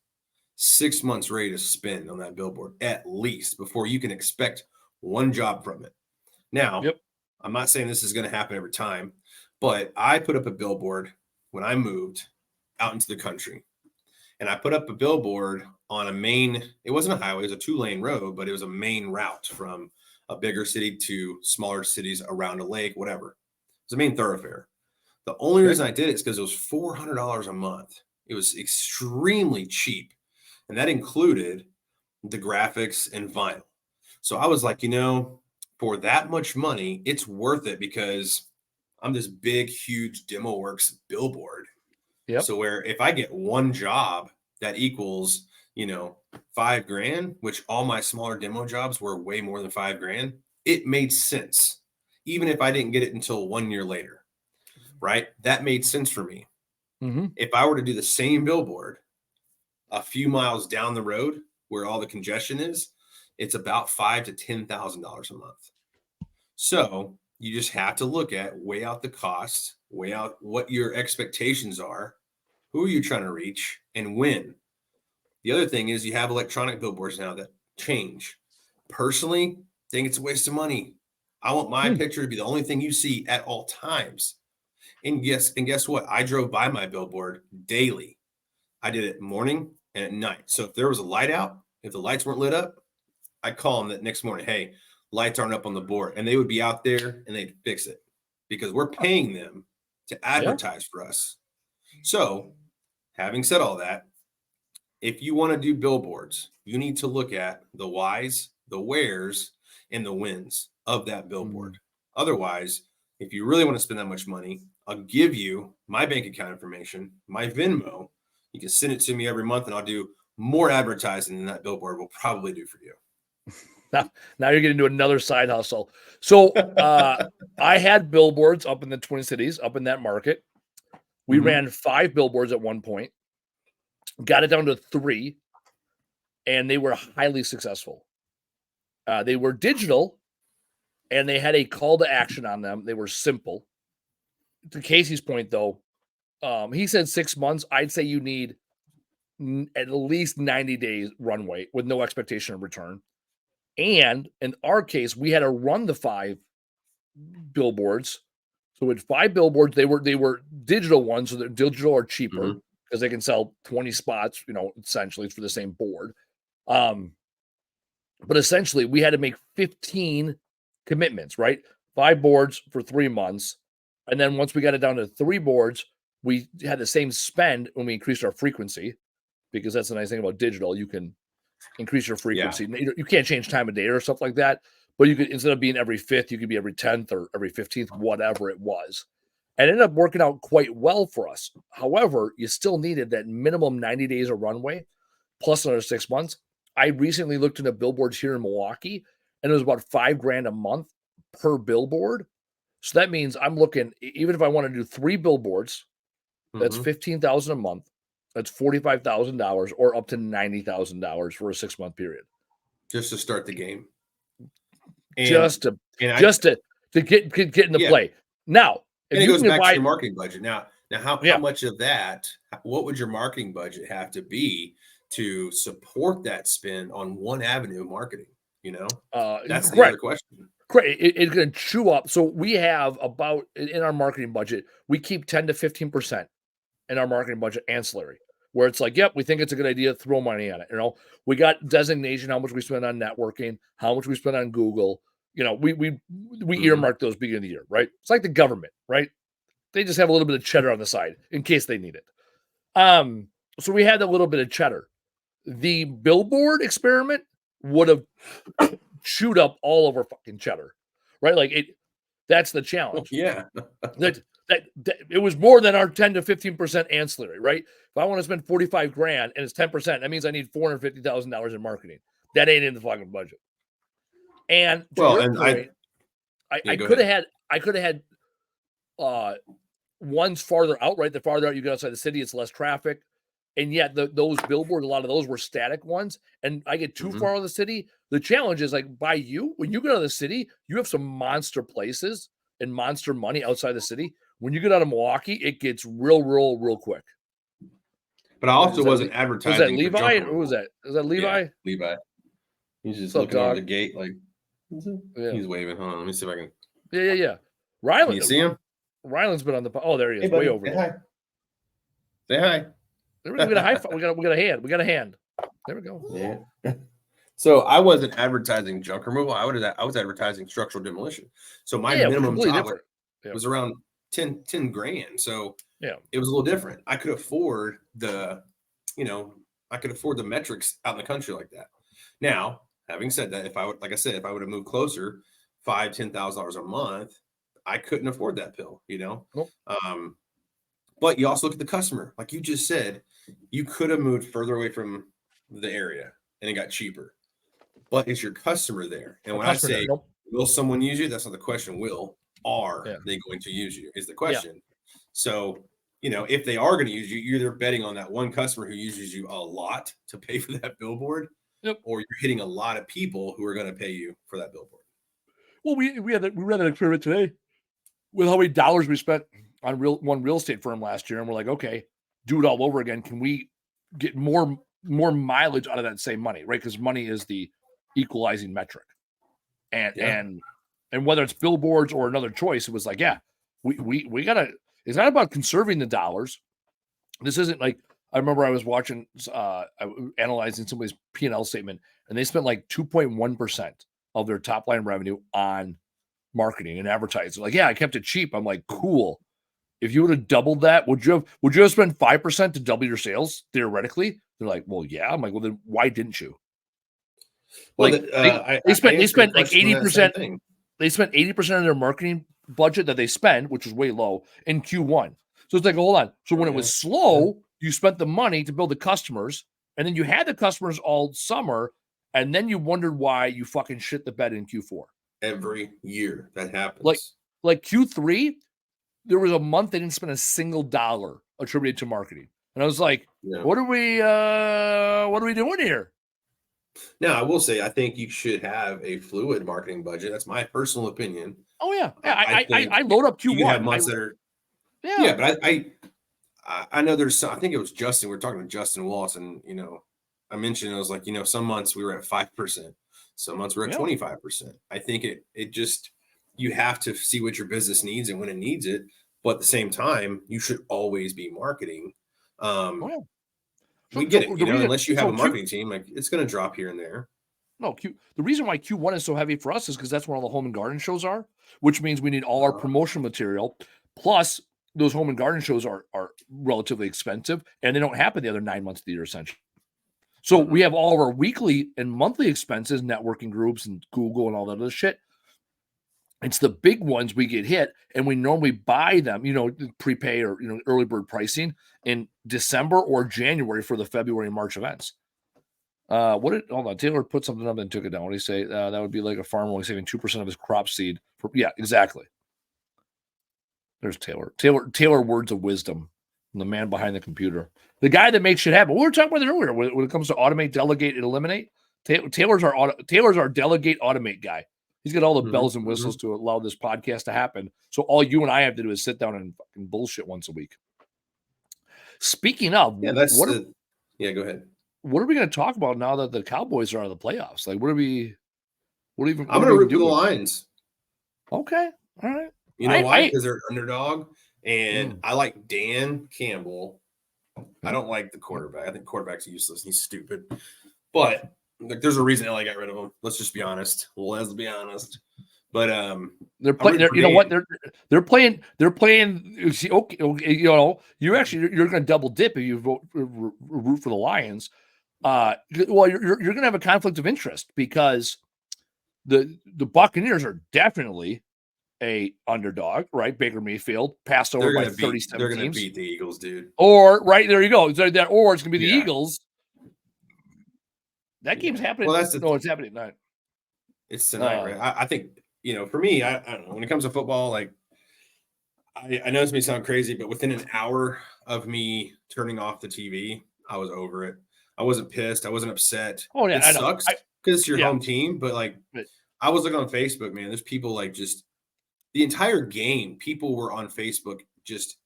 6 months ready to spend on that billboard, at least, before you can expect one job from it. Now, I'm not saying this is going to happen every time, but I put up a billboard when I moved out into the country. And I put up a billboard on a main, it wasn't a highway, it was a 2-lane road, but it was a main route from a bigger city to smaller cities around a lake, whatever. It was a main thoroughfare. The only reason I did it is because it was $400 a month. It was extremely cheap. And that included the graphics and vinyl. So I was like, for that much money, it's worth it because I'm this big, huge DemoWorks billboard. So where if I get one job that equals, $5,000, which all my smaller demo jobs were way more than $5,000, it made sense. Even if I didn't get it until 1 year later, right? That made sense for me. If I were to do the same billboard a few miles down the road where all the congestion is, it's about $5,000 to $10,000 a month. So you just have to weigh out the cost, weigh out what your expectations are, who are you trying to reach, and when. The other thing is you have electronic billboards now that change. Personally, I think it's a waste of money. I want my picture to be the only thing you see at all times. And guess what? I drove by my billboard daily. I did it morning and at night. So if there was a light out, if the lights weren't lit up, I'd call them that next morning. Hey, lights aren't up on the board. And they would be out there and they'd fix it because we're paying them to advertise for us. So having said all that, if you want to do billboards, you need to look at the whys, the wheres, and the whens of that billboard. Otherwise, if you really want to spend that much money, I'll give you my bank account information, my Venmo. You can send it to me every month and I'll do more advertising than that billboard will probably do for you. Now you're getting into another side hustle. So I had billboards up in the Twin Cities, up in that market. We ran 5 billboards at one point, got it down to 3, and they were highly successful. They were digital, and they had a call to action on them. They were simple. To Casey's point, though, he said 6 months. I'd say you need at least 90 days runway with no expectation of return. And in our case, we had to run the 5 billboards. So with 5 billboards, they were digital ones, so they're digital or cheaper because they can sell 20 spots, essentially for the same board. But essentially, we had to make 15 commitments, right? 5 boards for 3 months. And then once we got it down to 3 boards, we had the same spend when we increased our frequency, because that's the nice thing about digital. You can increase your frequency. You can't change time of day or stuff like that, but you could, instead of being every 5th, you could be every 10th or every 15th, whatever it was. And it ended up working out quite well for us. However, you still needed that minimum 90 days of runway plus another 6 months. I recently looked into billboards here in Milwaukee, and it was about $5,000 a month per billboard. So that means I'm looking, even if I want to do 3 billboards, that's $15,000 a month. That's $45,000 or up to $90,000 for a 6-month period. Just to start the game. And, just to get into play. Now, and it goes back to your marketing budget. Now how much of that, what would your marketing budget have to be to support that spend on one avenue of marketing? That's the other question. Great. It's going to chew up. So we have about, in our marketing budget, we keep 10 to 15% in our marketing budget ancillary, where it's like, yep, we think it's a good idea, throw money on it. We got designation, how much we spend on networking, how much we spend on Google. We earmark those beginning of the year, right? It's like the government, right? They just have a little bit of cheddar on the side in case they need it. So we had a little bit of cheddar. The billboard experiment would have chewed up all of our fucking cheddar, right? That's the challenge. Yeah. that it was more than our 10 to 15% ancillary, right? If I want to spend $45,000 and it's 10%, that means I need $450,000 in marketing. That ain't in the fucking budget. And I could have had ones farther out, right? The farther out you get outside the city, it's less traffic. And yet those billboards, a lot of those were static ones. And I get too far out of the city. The challenge is when you get out of the city, you have some monster places and monster money outside the city. When you get out of Milwaukee, it gets real quick. But I also wasn't advertising. Was that Levi? Or who was that? Is that Levi? Yeah, Levi. He's just looking over the gate he's waving. Hold on, let me see if I can. Yeah. Ryland. Can you see him? Ryland's been on the. Oh, there he is, way over there. Say hi. There we got a high five. We got a hand. We got a hand. There we go. Yeah. So I wasn't advertising junk removal. I was advertising structural demolition. So my minimum dollar was around 10 grand. So it was a little different. I could afford the metrics out in the country like that. Now, having said that, if I would have moved closer, $5,000-$10,000 a month, I couldn't afford that pill, Nope. But you also look at the customer, like you just said, you could have moved further away from the area and it got cheaper. But is your customer there? And when I say, will someone use you? That's not the question. Are they going to use you? Is the question. Yeah. So, if they are going to use you, you're either betting on that one customer who uses you a lot to pay for that billboard, or you're hitting a lot of people who are going to pay you for that billboard. Well, we ran an experiment today with how many dollars we spent on one real estate firm last year, and we're like, okay, do it all over again. Can we get more mileage out of that same money, right? Because money is the equalizing metric, and whether it's billboards or another choice, it was like, we gotta. It's not about conserving the dollars. This isn't like, I remember I was watching, analyzing somebody's P&L statement, and they spent like 2.1% of their top line revenue on marketing and advertising. Like, I kept it cheap. I'm like, cool. If you would have doubled that, would you have spent 5% to double your sales theoretically? They're like, well, yeah. I'm like, well, then why didn't you? Well, they spent like 80%. They spent 80% of their marketing budget that they spend, which was way low, in Q1. So it's like, hold on. So when it was slow, you spent the money to build the customers, and then you had the customers all summer, and then you wondered why you fucking shit the bed in Q4. Every year that happens. Like Q3, there was a month they didn't spend a single dollar attributed to marketing. And I was like, what are we doing here? Now, I will say, I think you should have a fluid marketing budget. That's my personal opinion. Oh, yeah. I load up Q1. You have months that are... Yeah, but I know there's some... I think it was Justin. We were talking to Justin Waltz, and, I mentioned, it was like, some months we were at 5%. Some months we're at 25%. I think it just... You have to see what your business needs and when it needs it. But at the same time, you should always be marketing. We get it, unless you have a marketing team, like it's going to drop here and there. No, the reason why Q1 is so heavy for us is because that's where all the home and garden shows are, which means we need all our promotional material. Plus, those home and garden shows are relatively expensive, and they don't happen the other 9 months of the year, essentially. So we have all of our weekly and monthly expenses, networking groups and Google and all that other shit. It's the big ones we get hit, and we normally buy them, prepay or early bird pricing in December or January for the February and March events. Hold on, Taylor put something up and took it down. What do you say? That would be like a farmer only saving 2% of his crop seed. Yeah, exactly. There's Taylor. Taylor, words of wisdom. The man behind the computer. The guy that makes shit happen. We were talking about it earlier when it comes to automate, delegate, and eliminate. Taylor's our delegate, automate guy. He's got all the bells and whistles to allow this podcast to happen. So all you and I have to do is sit down and fucking bullshit once a week. Speaking of, go ahead. What are we going to talk about now that the Cowboys are out of the playoffs? Like, I'm going to root for the Lions. Okay. All right. You know why? Because they're an underdog, and I like Dan Campbell. I don't like the quarterback. I think quarterback's useless. He's stupid. But there's a reason LA got rid of him. Let's just be honest. Let's be honest. But they're playing. You know what? They're playing. See, okay, you're going to double dip if you root for the Lions. Well, you're going to have a conflict of interest because the Buccaneers are definitely a underdog, right? Baker Mayfield passed over by 37 They're going to beat the Eagles, dude. Or right there you go. Or it's going to be the Eagles. That game's happening. Well, it's happening tonight. It's tonight, right? I think for me, I don't know. When it comes to football, like I know this may sound crazy, but within an hour of me turning off the TV, I was over it. I wasn't pissed. I wasn't upset. Oh yeah, it sucks because it's your home team, but like I was looking on Facebook, man. There's people like just the entire game. People were on Facebook just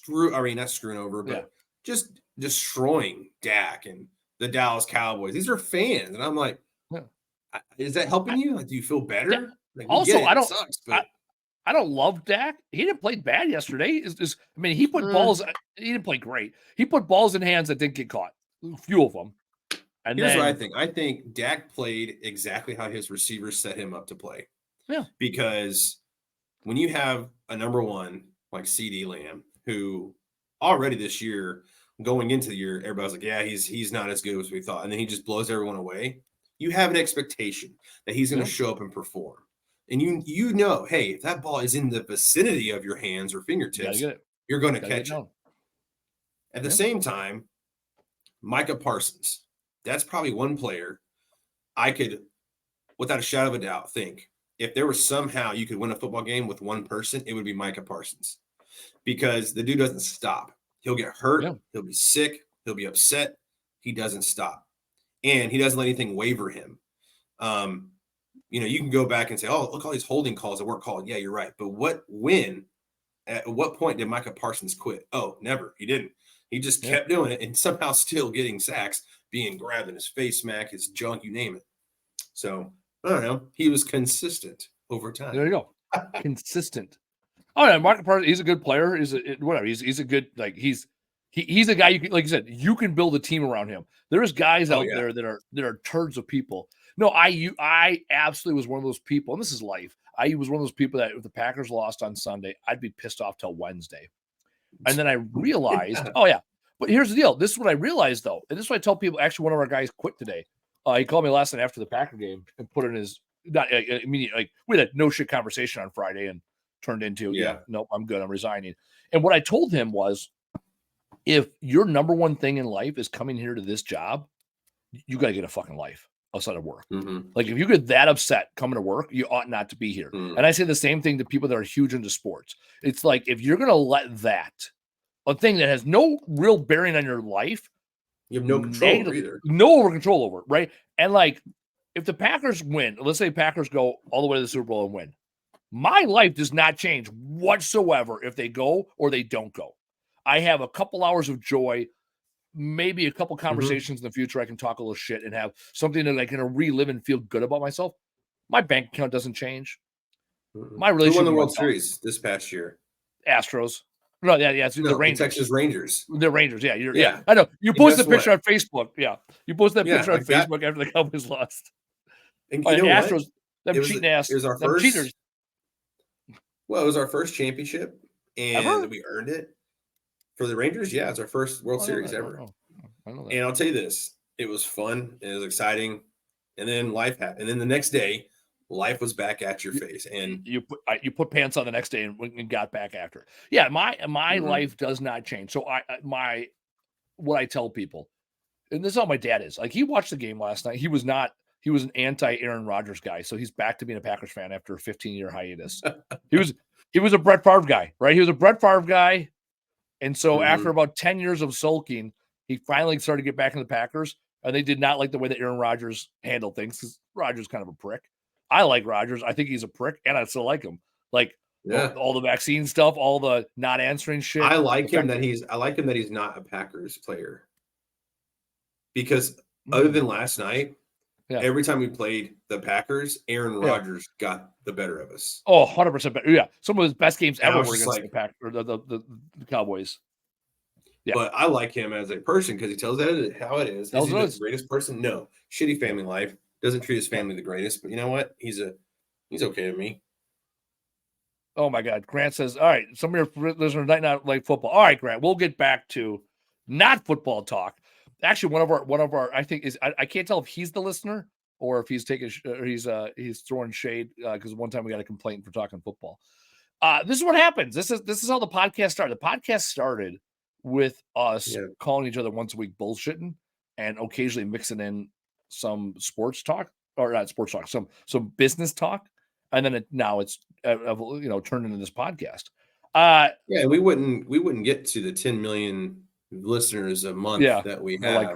not screwing over, but just destroying Dak and the Dallas Cowboys. These are fans, and I'm like, is that helping you? Like, do you feel better? Like, also, I don't love Dak. He didn't play bad yesterday. He put balls. He didn't play great. He put balls in hands that didn't get caught. A few of them. And here's what I think. I think Dak played exactly how his receivers set him up to play. Yeah. Because when you have a number one like CD Lamb, who already this year, going into the year, everybody's like, yeah, he's not as good as we thought. And then he just blows everyone away. You have an expectation that he's going to show up and perform. And you know, hey, if that ball is in the vicinity of your hands or fingertips, you're going to catch it. At the same time, Micah Parsons, that's probably one player I could, without a shadow of a doubt, think if there was somehow you could win a football game with one person, it would be Micah Parsons. Because the dude doesn't stop. He'll get hurt. Yeah. He'll be sick. He'll be upset. He doesn't stop. And he doesn't let anything waver him. You can go back and say, oh, look, all these holding calls that weren't called. Yeah, you're right. But at what point did Micah Parsons quit? Oh, never. He didn't. He just kept doing it and somehow still getting sacks, being grabbed in his face, smack, his junk, you name it. So, I don't know. He was consistent over time. There you go. Consistent. Oh, yeah, Micah Parsons, he's a good player. He's a good, like, he's a guy you can, like you said, you can build a team around him. There's guys out there that are turds of people. No, I absolutely was one of those people, and this is life. I was one of those people that if the Packers lost on Sunday, I'd be pissed off till Wednesday. And then I realized, but here's the deal. This is what I realized, though. And this is what I tell people. Actually, one of our guys quit today. He called me last night after the Packer game and put in his, not immediate, like, we had a no shit conversation on Friday and turned into, nope, I'm good. I'm resigning. And what I told him was, if your number one thing in life is coming here to this job, you got to get a fucking life outside of work. Mm-hmm. Like, if you get that upset coming to work, you ought not to be here. Mm. And I say the same thing to people that are huge into sports. It's like, if you're going to let that, a thing that has no real bearing on your life, you have no control over either. No over control over it, right? And like, if the Packers win, let's say Packers go all the way to the Super Bowl and win, my life does not change whatsoever if they go or they don't go. I have a couple hours of joy, maybe a couple conversations in the future. I can talk a little shit and have something that I can relive and feel good about myself. My bank account doesn't change. My relationship. Who won the World Series this past year? Astros. No, it's the Rangers. The Texas Rangers. The Rangers, yeah. I know. You posted a picture on Facebook. Yeah. You posted that picture on Facebook after the Cowboys lost. And you know Astros, what? Them cheating ass. It was our first. Cheaters. Well, it was our first championship and Ever? we earned it. For the Rangers, yeah, it's our first World Series ever. I know that. And I'll tell you this, it was fun, it was exciting, and then life happened. And then the next day, life was back at your face. And you put pants on the next day and got back after. Yeah, my life does not change. So what I tell people, and this is how my dad is. Like, he watched the game last night. He was an anti Aaron Rodgers guy, so he's back to being a Packers fan after a 15-year hiatus. he was a Brett Favre guy, right? He was a Brett Favre guy. And so after about 10 years of sulking, he finally started to get back in the Packers, and they did not like the way that Aaron Rodgers handled things, because Rodgers is kind of a prick. I like Rodgers. I think he's a prick, and I still like him. Like, all the vaccine stuff, all the not answering shit. I like him that he's not a Packers player. Because other than last night, every time we played the Packers, Aaron Rodgers got the better of us. Oh, 100% better. Yeah. Some of his best games ever were against the Packers or the Cowboys. Yeah. But I like him as a person because he tells it how it is. Is he the greatest person? No. Shitty family life. Doesn't treat his family the greatest. But you know what? He's okay with me. Oh my God. Grant says, all right, some of your listeners might not like football. All right, Grant, we'll get back to not football talk. Actually, one of our I think is I can't tell if he's the listener or if he's taking or he's throwing shade because one time we got a complaint for talking football. This is what happens. This is how the podcast started. The podcast started with us calling each other once a week bullshitting and occasionally mixing in some sports talk, or not sports talk, some business talk, and then now it's turned into this podcast. And we wouldn't get to the 10 million listeners a month that we have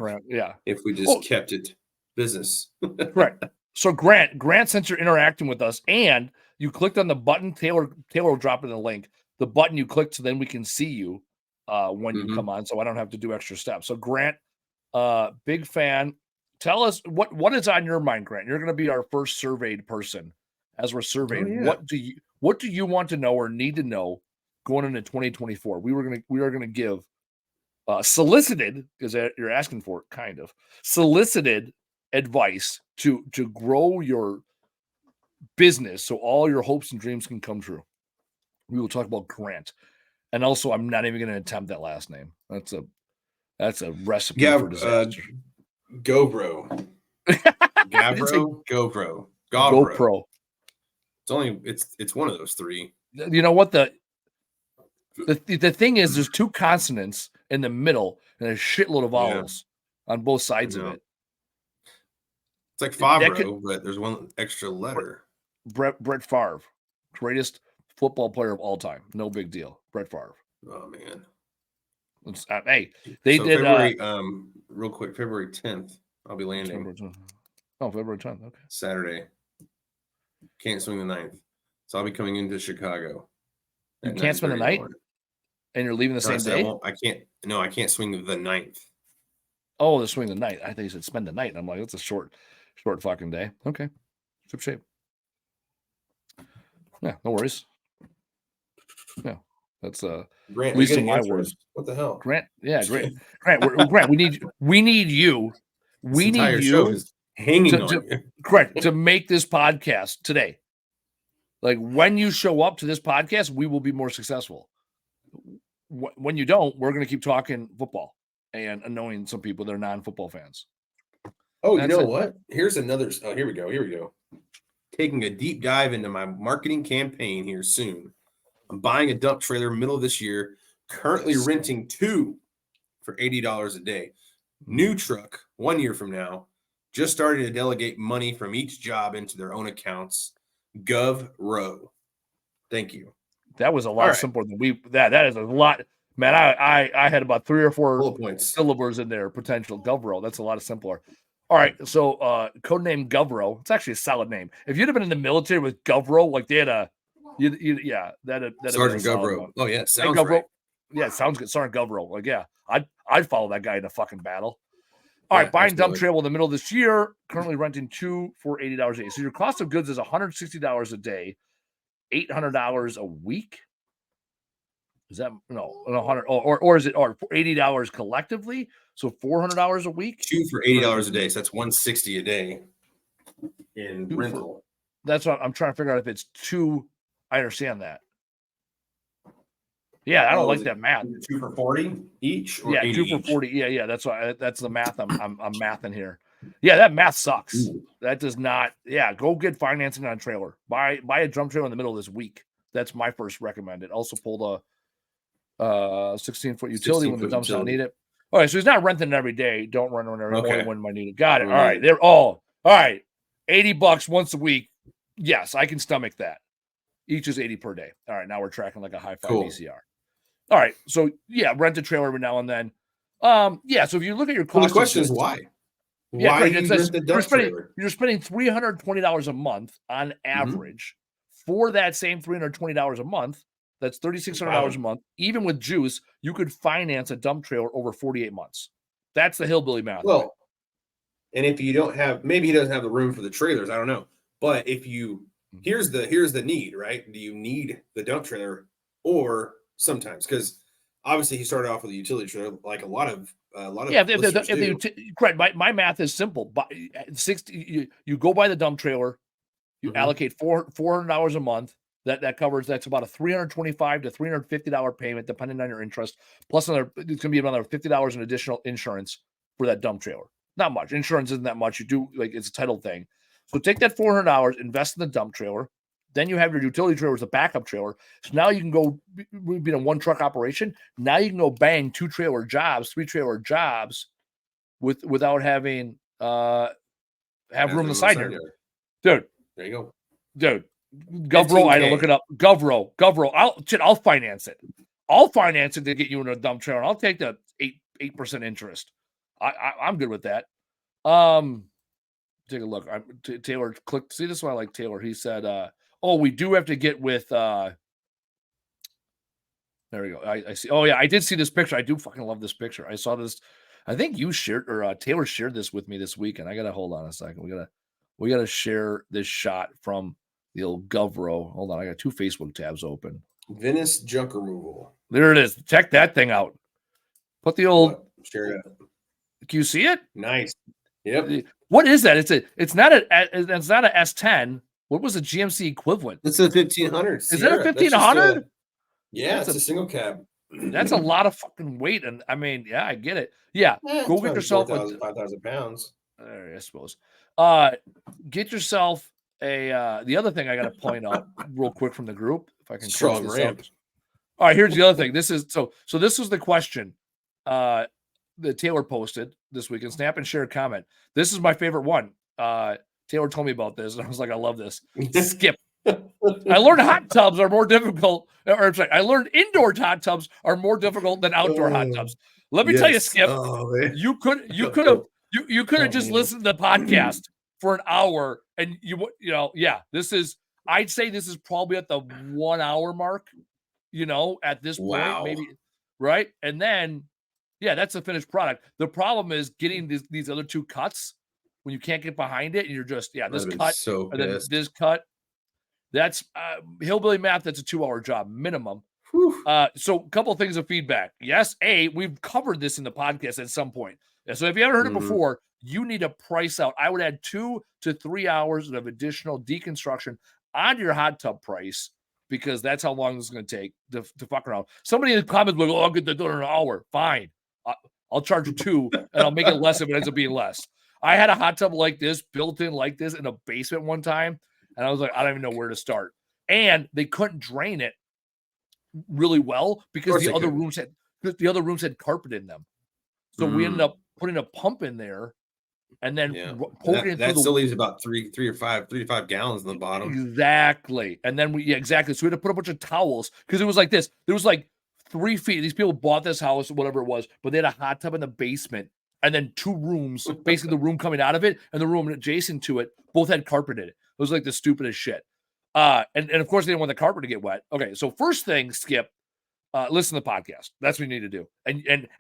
if we just kept it business. Correct. So Grant, since you're interacting with us and you clicked on the button, Taylor will drop in the link, the button you clicked, so then we can see you when you come on, so I don't have to do extra steps. So Grant, big fan. Tell us what is on your mind, Grant. You're going to be our first surveyed person as we're surveying. What do you want to know or need to know going into 2024? We are going to give solicited, because you're asking for it, kind of solicited advice to grow your business so all your hopes and dreams can come true. We will talk about Grant, and also I'm not even going to attempt that last name. That's a recipe for disaster. GoPro. GoPro. It's one of those three. You know what the thing is? There's two consonants in the middle and a shitload of vowels on both sides of it. It's like Favreau, but there's one extra letter. Brett Favre, greatest football player of all time. No big deal. Brett Favre. Oh man. Hey, they did. February, real quick, February 10th, I'll be landing. February 10th. Okay. Saturday. Can't swing the 9th, so I'll be coming into Chicago. You can't spend the night, and you're leaving the same day. I can't. No, I can't swing the 9th. Oh, they're swinging the night. I think you said spend the night. And I'm like, that's a short fucking day. Okay, ship shape. Yeah, no worries. Yeah, that's Grant, at least in my words. What the hell, Grant? Yeah, Grant. Grant, we need you. We need you hanging on you. Correct, to make this podcast today. Like, when you show up to this podcast, we will be more successful. When you don't, we're going to keep talking football and annoying some people that are non-football fans. Oh, you know what? Here's another. Oh, here we go. Taking a deep dive into my marketing campaign here soon. I'm buying a dump trailer middle of this year, currently renting 2 for $80 a day. New truck 1 year from now. Just starting to delegate money from each job into their own accounts. GovRow. Thank you. That was a lot simpler than that is a lot. Man, I had about 3 or 4 syllables in there. Potential GovRow. That's a lot simpler. All right, so codename GovRow. It's actually a solid name. If you'd have been in the military with GovRow, like they had a, that Sergeant GovRow. Oh yeah, sounds right. Yeah, sounds good. Sergeant GovRow. Like, yeah, I'd follow that guy in a fucking battle. All right, buying dump trailer in the middle of this year. Currently renting 2 for $80 a day. So your cost of goods is $160 a day, $800 a week. Is that no 100 or is it $80 collectively? So $400 a week. 2 for $80 a day. So that's $160 a day in rental. That's what I'm trying to figure out if it's 2. I understand that. Yeah, I don't like that math. 2 for 40 each, or yeah, 80 2 for each? 40. Yeah, that's why that's the math I'm mathing here. Yeah, that math sucks. Ooh. That does not. Yeah, go get financing on a trailer. Buy a dump trailer in the middle of this week. That's my first recommended. Also pull the 16-foot utility when the dumps don't need it. All right, so he's not renting it every day. Don't rent it only when I need it. Got it. All right, they're all right. $80 once a week. Yes, I can stomach that. Each is 80 per day. All right, now we're tracking like a hi-fi VCR. All right, so yeah, rent a trailer every now and then. Yeah, so if you look at your cost, the question is why? Yeah, why do you rent the dump trailer? You're spending $320 a month on average for that same $320 a month. That's $3,600 a month. Even with juice, you could finance a dump trailer over 48 months. That's the hillbilly math. Well, and if you don't have, maybe he doesn't have the room for the trailers. I don't know. But if you, here's the need, right? Do you need the dump trailer, or sometimes, because obviously he started off with a utility trailer, like a lot of correct. My math is simple. But 60, you go buy the dump trailer, you allocate $400 a month. That covers, that's about a $325 to $350 payment, depending on your interest. Plus it's going to be another $50 in additional insurance for that dump trailer. Not much. Insurance isn't that much. You do, like, it's a title thing. So take that $400, invest in the dump trailer. Then you have your utility trailer as a backup trailer. So now you can go, being a one truck operation, now you can go bang 2 trailer jobs, 3 trailer jobs without having have room in the side yard. Dude. There you go. Dude. Govro, I had to look it up. Govro. I'll finance it. I'll finance it to get you in a dump trailer. I'll take the 8% interest. I'm good with that. Take a look. Taylor clicked. See, this is why I like Taylor. He said, we do have to get with there we go. I see. Oh yeah, I did see this picture. I do fucking love this picture. I saw this. I think you shared, or Taylor shared this with me this weekend. I gotta hold on a second. We gotta share this shot from the old Govro. Hold on, I got 2 Facebook tabs open. Venice junk removal. There it is. Check that thing out. Put the old. Share it. Can you see it? Nice. Yep. What is that? It's not a S10. What was the GMC equivalent? It's a 1500. Is that a 1500? Yeah, it's a single cab. That's a lot of fucking weight, and I mean, yeah, I get it. Yeah, go get yourself 5,000 pounds. I suppose. Get yourself a. The other thing I got to point out real quick from the group, if I can. Strong ramp. All right, here's the other thing. This is so. This was the question that Taylor posted this week in Snap and Share a comment. This is my favorite one. Taylor told me about this, and I was like, I love this. Skip. I learned hot tubs are more difficult. Or I'm sorry, I learned indoor hot tubs are more difficult than outdoor hot tubs. Let me tell you, Skip. You could have just listened to the podcast for an hour, and this is. I'd say this is probably at the 1 hour mark. At this point, maybe, right? And then, that's the finished product. The problem is getting these other 2 cuts when you can't get behind it, and you're just this cut, and then this cut. That's hillbilly math. That's a 2-hour job minimum. So a couple of things of feedback. Yes, we've covered this in the podcast at some point. So if you haven't heard it before, you need to price out. I would add 2 to 3 hours of additional deconstruction on your hot tub price, because that's how long this is going to take to fuck around. Somebody in the comments will go, I'll get that done in an hour. Fine. I'll charge you 2, and I'll make it less if it ends up being less. I had a hot tub like this, built in like this, in a basement one time. And I was like, I don't even know where to start. And they couldn't drain it really well because the other rooms had carpet in them. So we ended up putting a pump in there, and then poking it. That still leaves about 3 to 5 gallons in the bottom. Exactly. And then exactly. So we had to put a bunch of towels, because it was like this. There was like 3 feet. These people bought this house, whatever it was, but they had a hot tub in the basement, and then 2 rooms, basically the room coming out of it and the room adjacent to it, both had carpet in it. It was like the stupidest shit. And of course they didn't want the carpet to get wet. Okay, so first thing, Skip, listen to the podcast. That's what you need to do.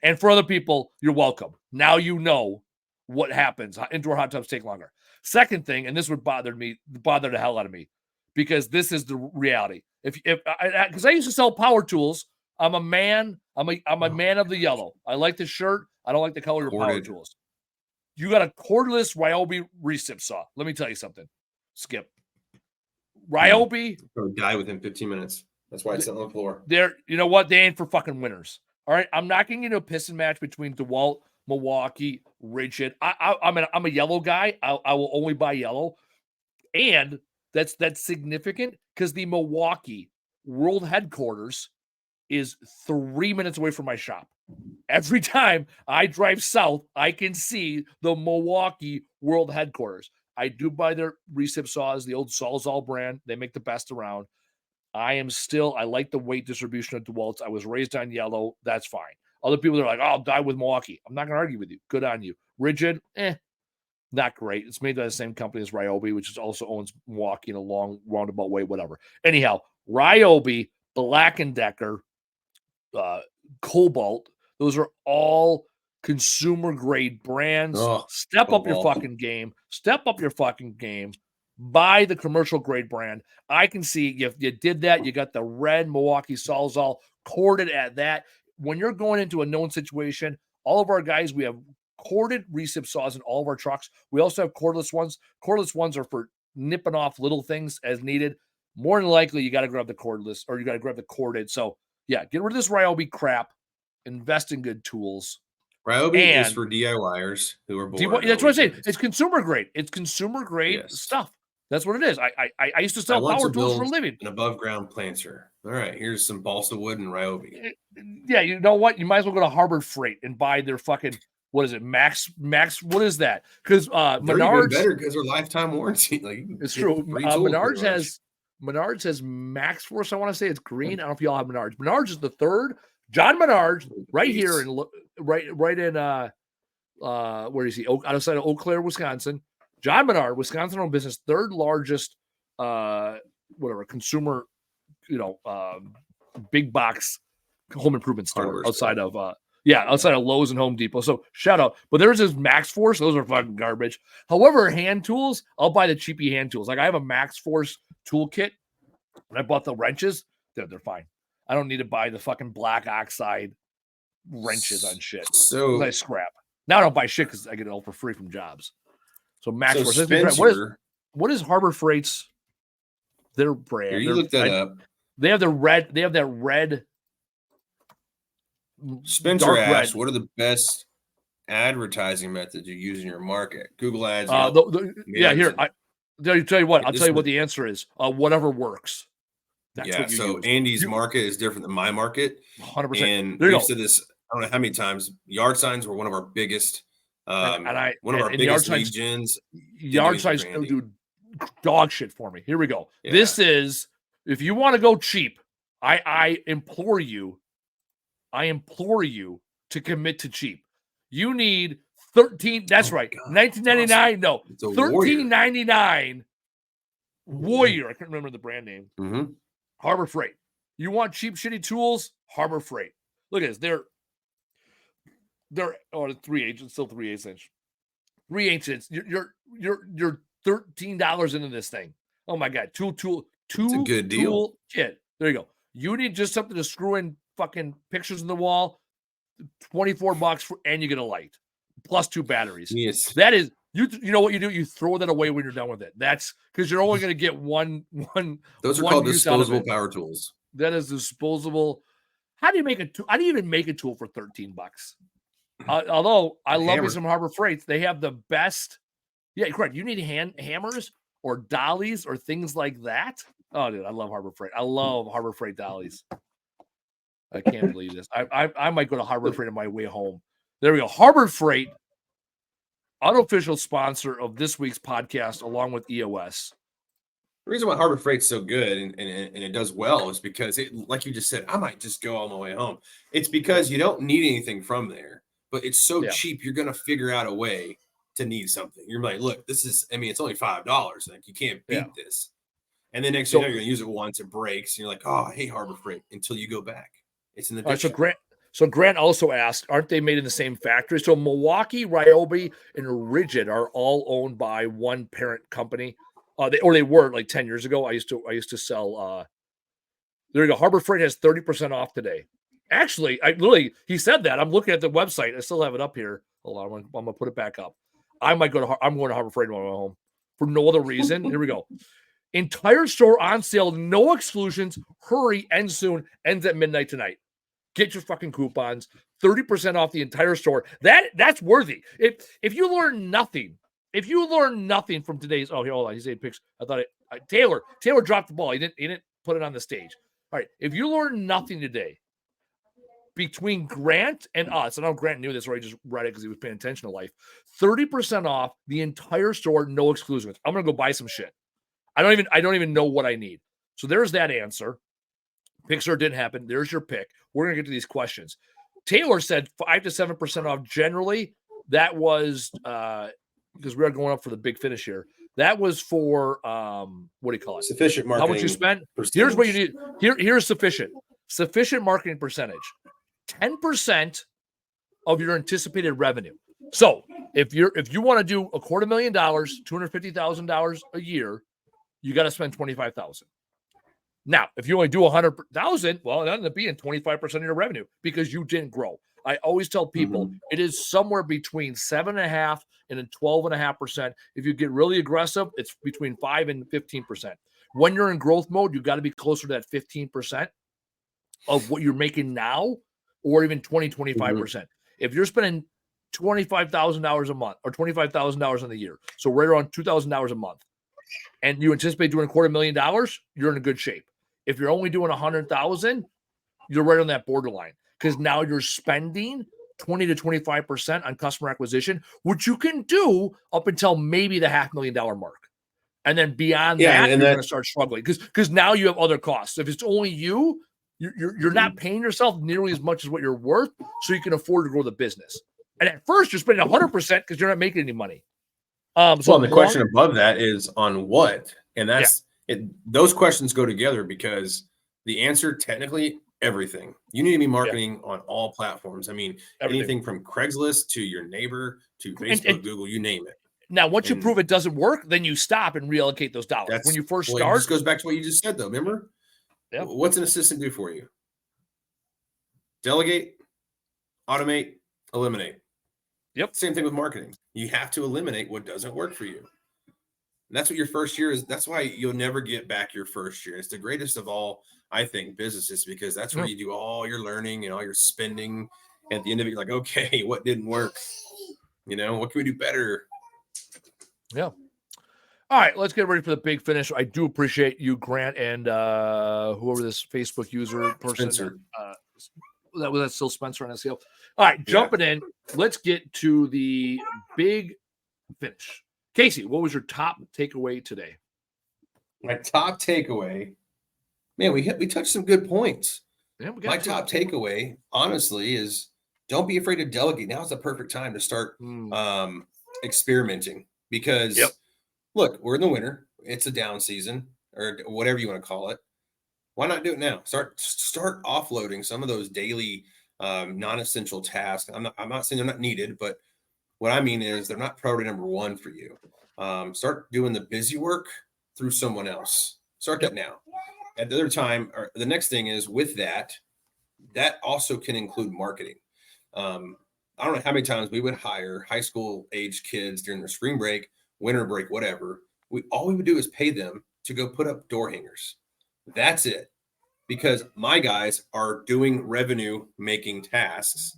And for other people, you're welcome. Now you know what happens. Indoor hot tubs take longer. Second thing, and this would bother the hell out of me, because this is the reality. Because I used to sell power tools. I'm a man. I'm a man of the yellow. I like the shirt. I don't like the color of your power tools. You got a cordless Ryobi recip saw. Let me tell you something, Skip. Ryobi die within 15 minutes. That's why it's on the floor. You know what? They ain't for fucking winners. All right. I'm not getting into a pissing match between DeWalt, Milwaukee, Rigid. I'm a yellow guy. I will only buy yellow. And that's significant because the Milwaukee world headquarters is 3 minutes away from my shop. Every time I drive south, I can see the Milwaukee world headquarters. I do buy their recip saws, the old Sawzall brand. They make the best around. I like the weight distribution of DeWalt's. I was raised on yellow. That's fine. Other people are like, oh, I'll die with Milwaukee. I'm not going to argue with you. Good on you. Rigid, not great. It's made by the same company as Ryobi, which also owns Milwaukee in a long roundabout way, whatever. Anyhow, Ryobi, Black & Decker, Cobalt, those are all consumer grade brands. Step up your fucking game. Step up your fucking game. Buy the commercial grade brand. I can see if you did that, you got the red Milwaukee Sawzall corded at that. When you're going into a known situation, all of our guys, we have corded recip saws in all of our trucks. We also have cordless ones. Cordless ones are for nipping off little things as needed. More than likely, you got to grab the cordless or you got to grab the corded. So, yeah, get rid of this Ryobi crap. Invest in good tools. Ryobi is for DIYers who are bored. That's what I say. It's consumer grade. It's consumer grade stuff. That's what it is. I used to sell power tools for a living. An above ground planter. All right, here's some balsa wood and Ryobi. Yeah, you know what? You might as well go to Harbor Freight and buy their fucking what is it? Max. What is that? Because Menards better because they're lifetime warranty. Like it's true. Menards has Max Force. I want to say it's green. I don't know if y'all have Menards. Menards is the third. John Menards, right here in right in where is he? Outside of Eau Claire, Wisconsin. John Menard, Wisconsin-owned business, third largest consumer, big box home improvement store outside of Lowe's and Home Depot. So shout out. But there's this Max Force. Those are fucking garbage. However, hand tools, I'll buy the cheapy hand tools. Like I have a Max Force toolkit and I bought the wrenches. They're fine. I don't need to buy the fucking black oxide wrenches on shit. So I scrap. Now I don't buy shit because I get it all for free from jobs. So Max Force. Spencer, what is Harbor Freight's their brand? Here, you look that up. They have the red. They have that red. Spencer asked, "What are the best advertising methods you use in your market?" Google Ads. Here. I'll tell you what. I'll tell you what the answer is. Whatever works. That's what you use. Andy's market is different than my market. 100%. And we've said this, I don't know how many times. Yard signs were one of our biggest. One of our biggest lead gens. Yard signs do dog shit for me. Here we go. Yeah. This is, if you want to go cheap, I implore you to commit to cheap. You need 13. That's right. God, 1999. No, 13.99. Warrior. I can't remember the brand name. Mm-hmm. Harbor Freight. You want cheap, shitty tools? Harbor Freight. Look at this. They're 3/8, still 3/8 inch. 3/8 inch. You're $13 into this thing. Oh my god. Tool. It's a good deal. Kit. There you go. You need just something to screw in fucking pictures in the wall. $24 and you get a light. Plus 2 batteries. Yes. That is you know what you do? You throw that away when you're done with it. That's because you're only going to get one. Those are called disposable power tools. That is disposable. How do you even make a tool for $13? Although I love me some Harbor Freights, they have the best. Yeah, correct. You need hammers or dollies or things like that. Oh, dude, I love Harbor Freight. I love Harbor Freight dollies. I can't believe this. I might go to Harbor Freight on my way home. There we go. Harbor Freight, unofficial sponsor of this week's podcast, along with EOS. The reason why Harbor Freight's so good and it does well is because like you just said, I might just go on my way home. It's because you don't need anything from there, but it's so cheap. You're going to figure out a way to need something. You're like, look, it's only $5. Like you can't beat this. And then next thing you know, you're going to use it once, it breaks. And you're like, oh, hey, Harbor Freight, until you go back. It's in the So Grant also asked, aren't they made in the same factory? So Milwaukee, Ryobi, and Rigid are all owned by one parent company. They were like 10 years ago. I used to sell. There you go. Harbor Freight has 30% off today. Actually, he said that. I'm looking at the website. I still have it up here. Hold on, I'm gonna put it back up. I'm going to Harbor Freight on my way home for no other reason. Here we go. Entire store on sale, no exclusions. Hurry, end soon. Ends at midnight tonight. Get your fucking coupons. 30% off the entire store. That's worthy. If you learn nothing, from today's, oh, here, hold on, he said picks. I thought Taylor dropped the ball. He didn't put it on the stage. All right, if you learn nothing today between Grant and us, I know Grant knew this, or he just read it because he was paying attention to life. 30% off the entire store, no exclusions. I'm gonna go buy some shit. I don't even know what I need. So there's that answer. Pixar didn't happen. There's your pick. We're going to get to these questions. Taylor said 5 to 7% off generally. That was because we are going up for the big finish here. That was for what do you call it? Sufficient marketing. How much you spent? Percentage. Here's what you need. Here's sufficient. Sufficient marketing percentage. 10% of your anticipated revenue. So if you want to do $250,000, $250,000 a year, you got to spend $25,000. Now, if you only do 100,000, well, it ends up being 25% of your revenue because you didn't grow. I always tell people it is somewhere between 7.5% and 12.5%. If you get really aggressive, it's between 5 and 15%. When you're in growth mode, you got to be closer to that 15% of what you're making now, or even 20, 25%. If you're spending $25,000 a month or $25,000 in the year, so right around $2,000 a month, and you anticipate doing $250,000, you're in a good shape. If you're only doing 100,000, you're right on that borderline because now you're spending 20 to 25% on customer acquisition, which you can do up until maybe the $500,000 mark. And then beyond that, you're going to start struggling because now you have other costs. If it's only you, you're not paying yourself nearly as much as what you're worth, so you can afford to grow the business. And at first, you're spending 100% because you're not making any money. So the question above that is on what? And that's it. Those questions go together because the answer, technically, everything. You need to be marketing on all platforms. I mean, anything from Craigslist to your neighbor to Facebook, Google, you name it. Now, once you prove it doesn't work, then you stop and reallocate those dollars. When you first start, this goes back to what you just said, though. Remember, what's an assistant do for you? Delegate, automate, eliminate. Yep. Same thing with marketing. You have to eliminate what doesn't work for you. And that's what your first year is. That's why you'll never get back your first year. It's the greatest of all, I think, businesses, because that's where you do all your learning and all your spending. And at the end of it, you're like, okay, what didn't work? What can we do better? Yeah. All right, let's get ready for the big finish. I do appreciate you, Grant, and whoever this Facebook user person. Spencer. That's still Spencer on SEO. All right, jumping in. Let's get to the big finish. Casey, what was your top takeaway today? My top takeaway, man, we touched some good points. Yeah, my top takeaway, honestly, is don't be afraid to delegate. Now's the perfect time to start experimenting because, look, we're in the winter. It's a down season or whatever you want to call it. Why not do it now? Start offloading some of those daily non-essential tasks. I'm not saying they're not needed, but what I mean is they're not priority number one for you. Start doing the busy work through someone else. Start that now. At the other time, or the next thing is with that also can include marketing. I don't know how many times we would hire high school age kids during their spring break, winter break, whatever. All we would do is pay them to go put up door hangers. That's it. Because my guys are doing revenue making tasks,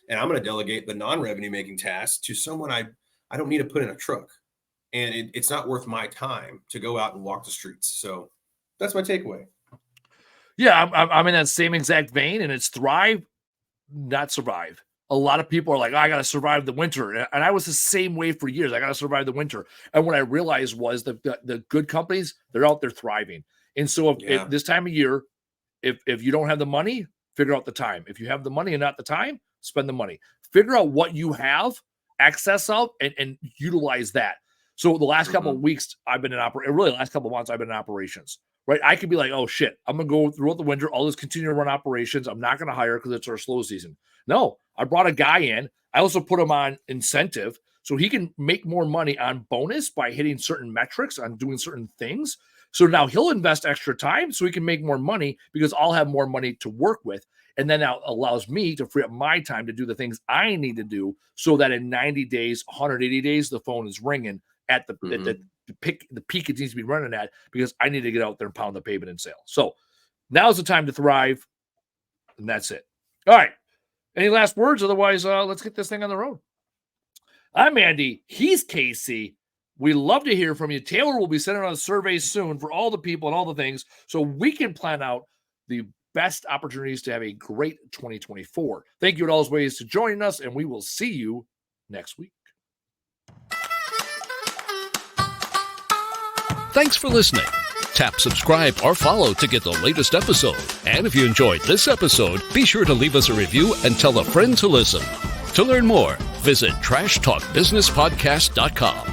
and I'm going to delegate the non-revenue making tasks to someone I don't need to put in a truck, and it's not worth my time to go out and walk the streets. So that's my takeaway. Yeah, I'm in that same exact vein, and it's thrive, not survive. A lot of people are like, I got to survive the winter. And I was the same way for years. I got to survive the winter. And what I realized was the good companies, they're out there thriving. And so if this time of year, if you don't have the money, figure out the time. If you have the money and not the time, spend the money. Figure out what you have access of and utilize that. So the last couple of weeks I've been in really the last couple of months I've been in operations, right? I could be like, oh shit, I'm going to go throughout the winter. I'll just continue to run operations. I'm not going to hire because it's our slow season. No, I brought a guy in. I also put him on incentive so he can make more money on bonus by hitting certain metrics, on doing certain things. So now he'll invest extra time so he can make more money because I'll have more money to work with. And then that allows me to free up my time to do the things I need to do so that in 90 days, 180 days, the phone is ringing at the peak it needs to be running at, because I need to get out there and pound the pavement and sell. So now's the time to thrive, and that's it. All right. Any last words? Otherwise, let's get this thing on the road. I'm Andy. He's Casey. We love to hear from you. Taylor will be sending out a survey soon for all the people and all the things, so we can plan out the best opportunities to have a great 2024. Thank you in all ways to joining us, and we will see you next week. Thanks for listening. Tap subscribe or follow to get the latest episode. And if you enjoyed this episode, be sure to leave us a review and tell a friend to listen. To learn more, visit trashtalkbusinesspodcast.com.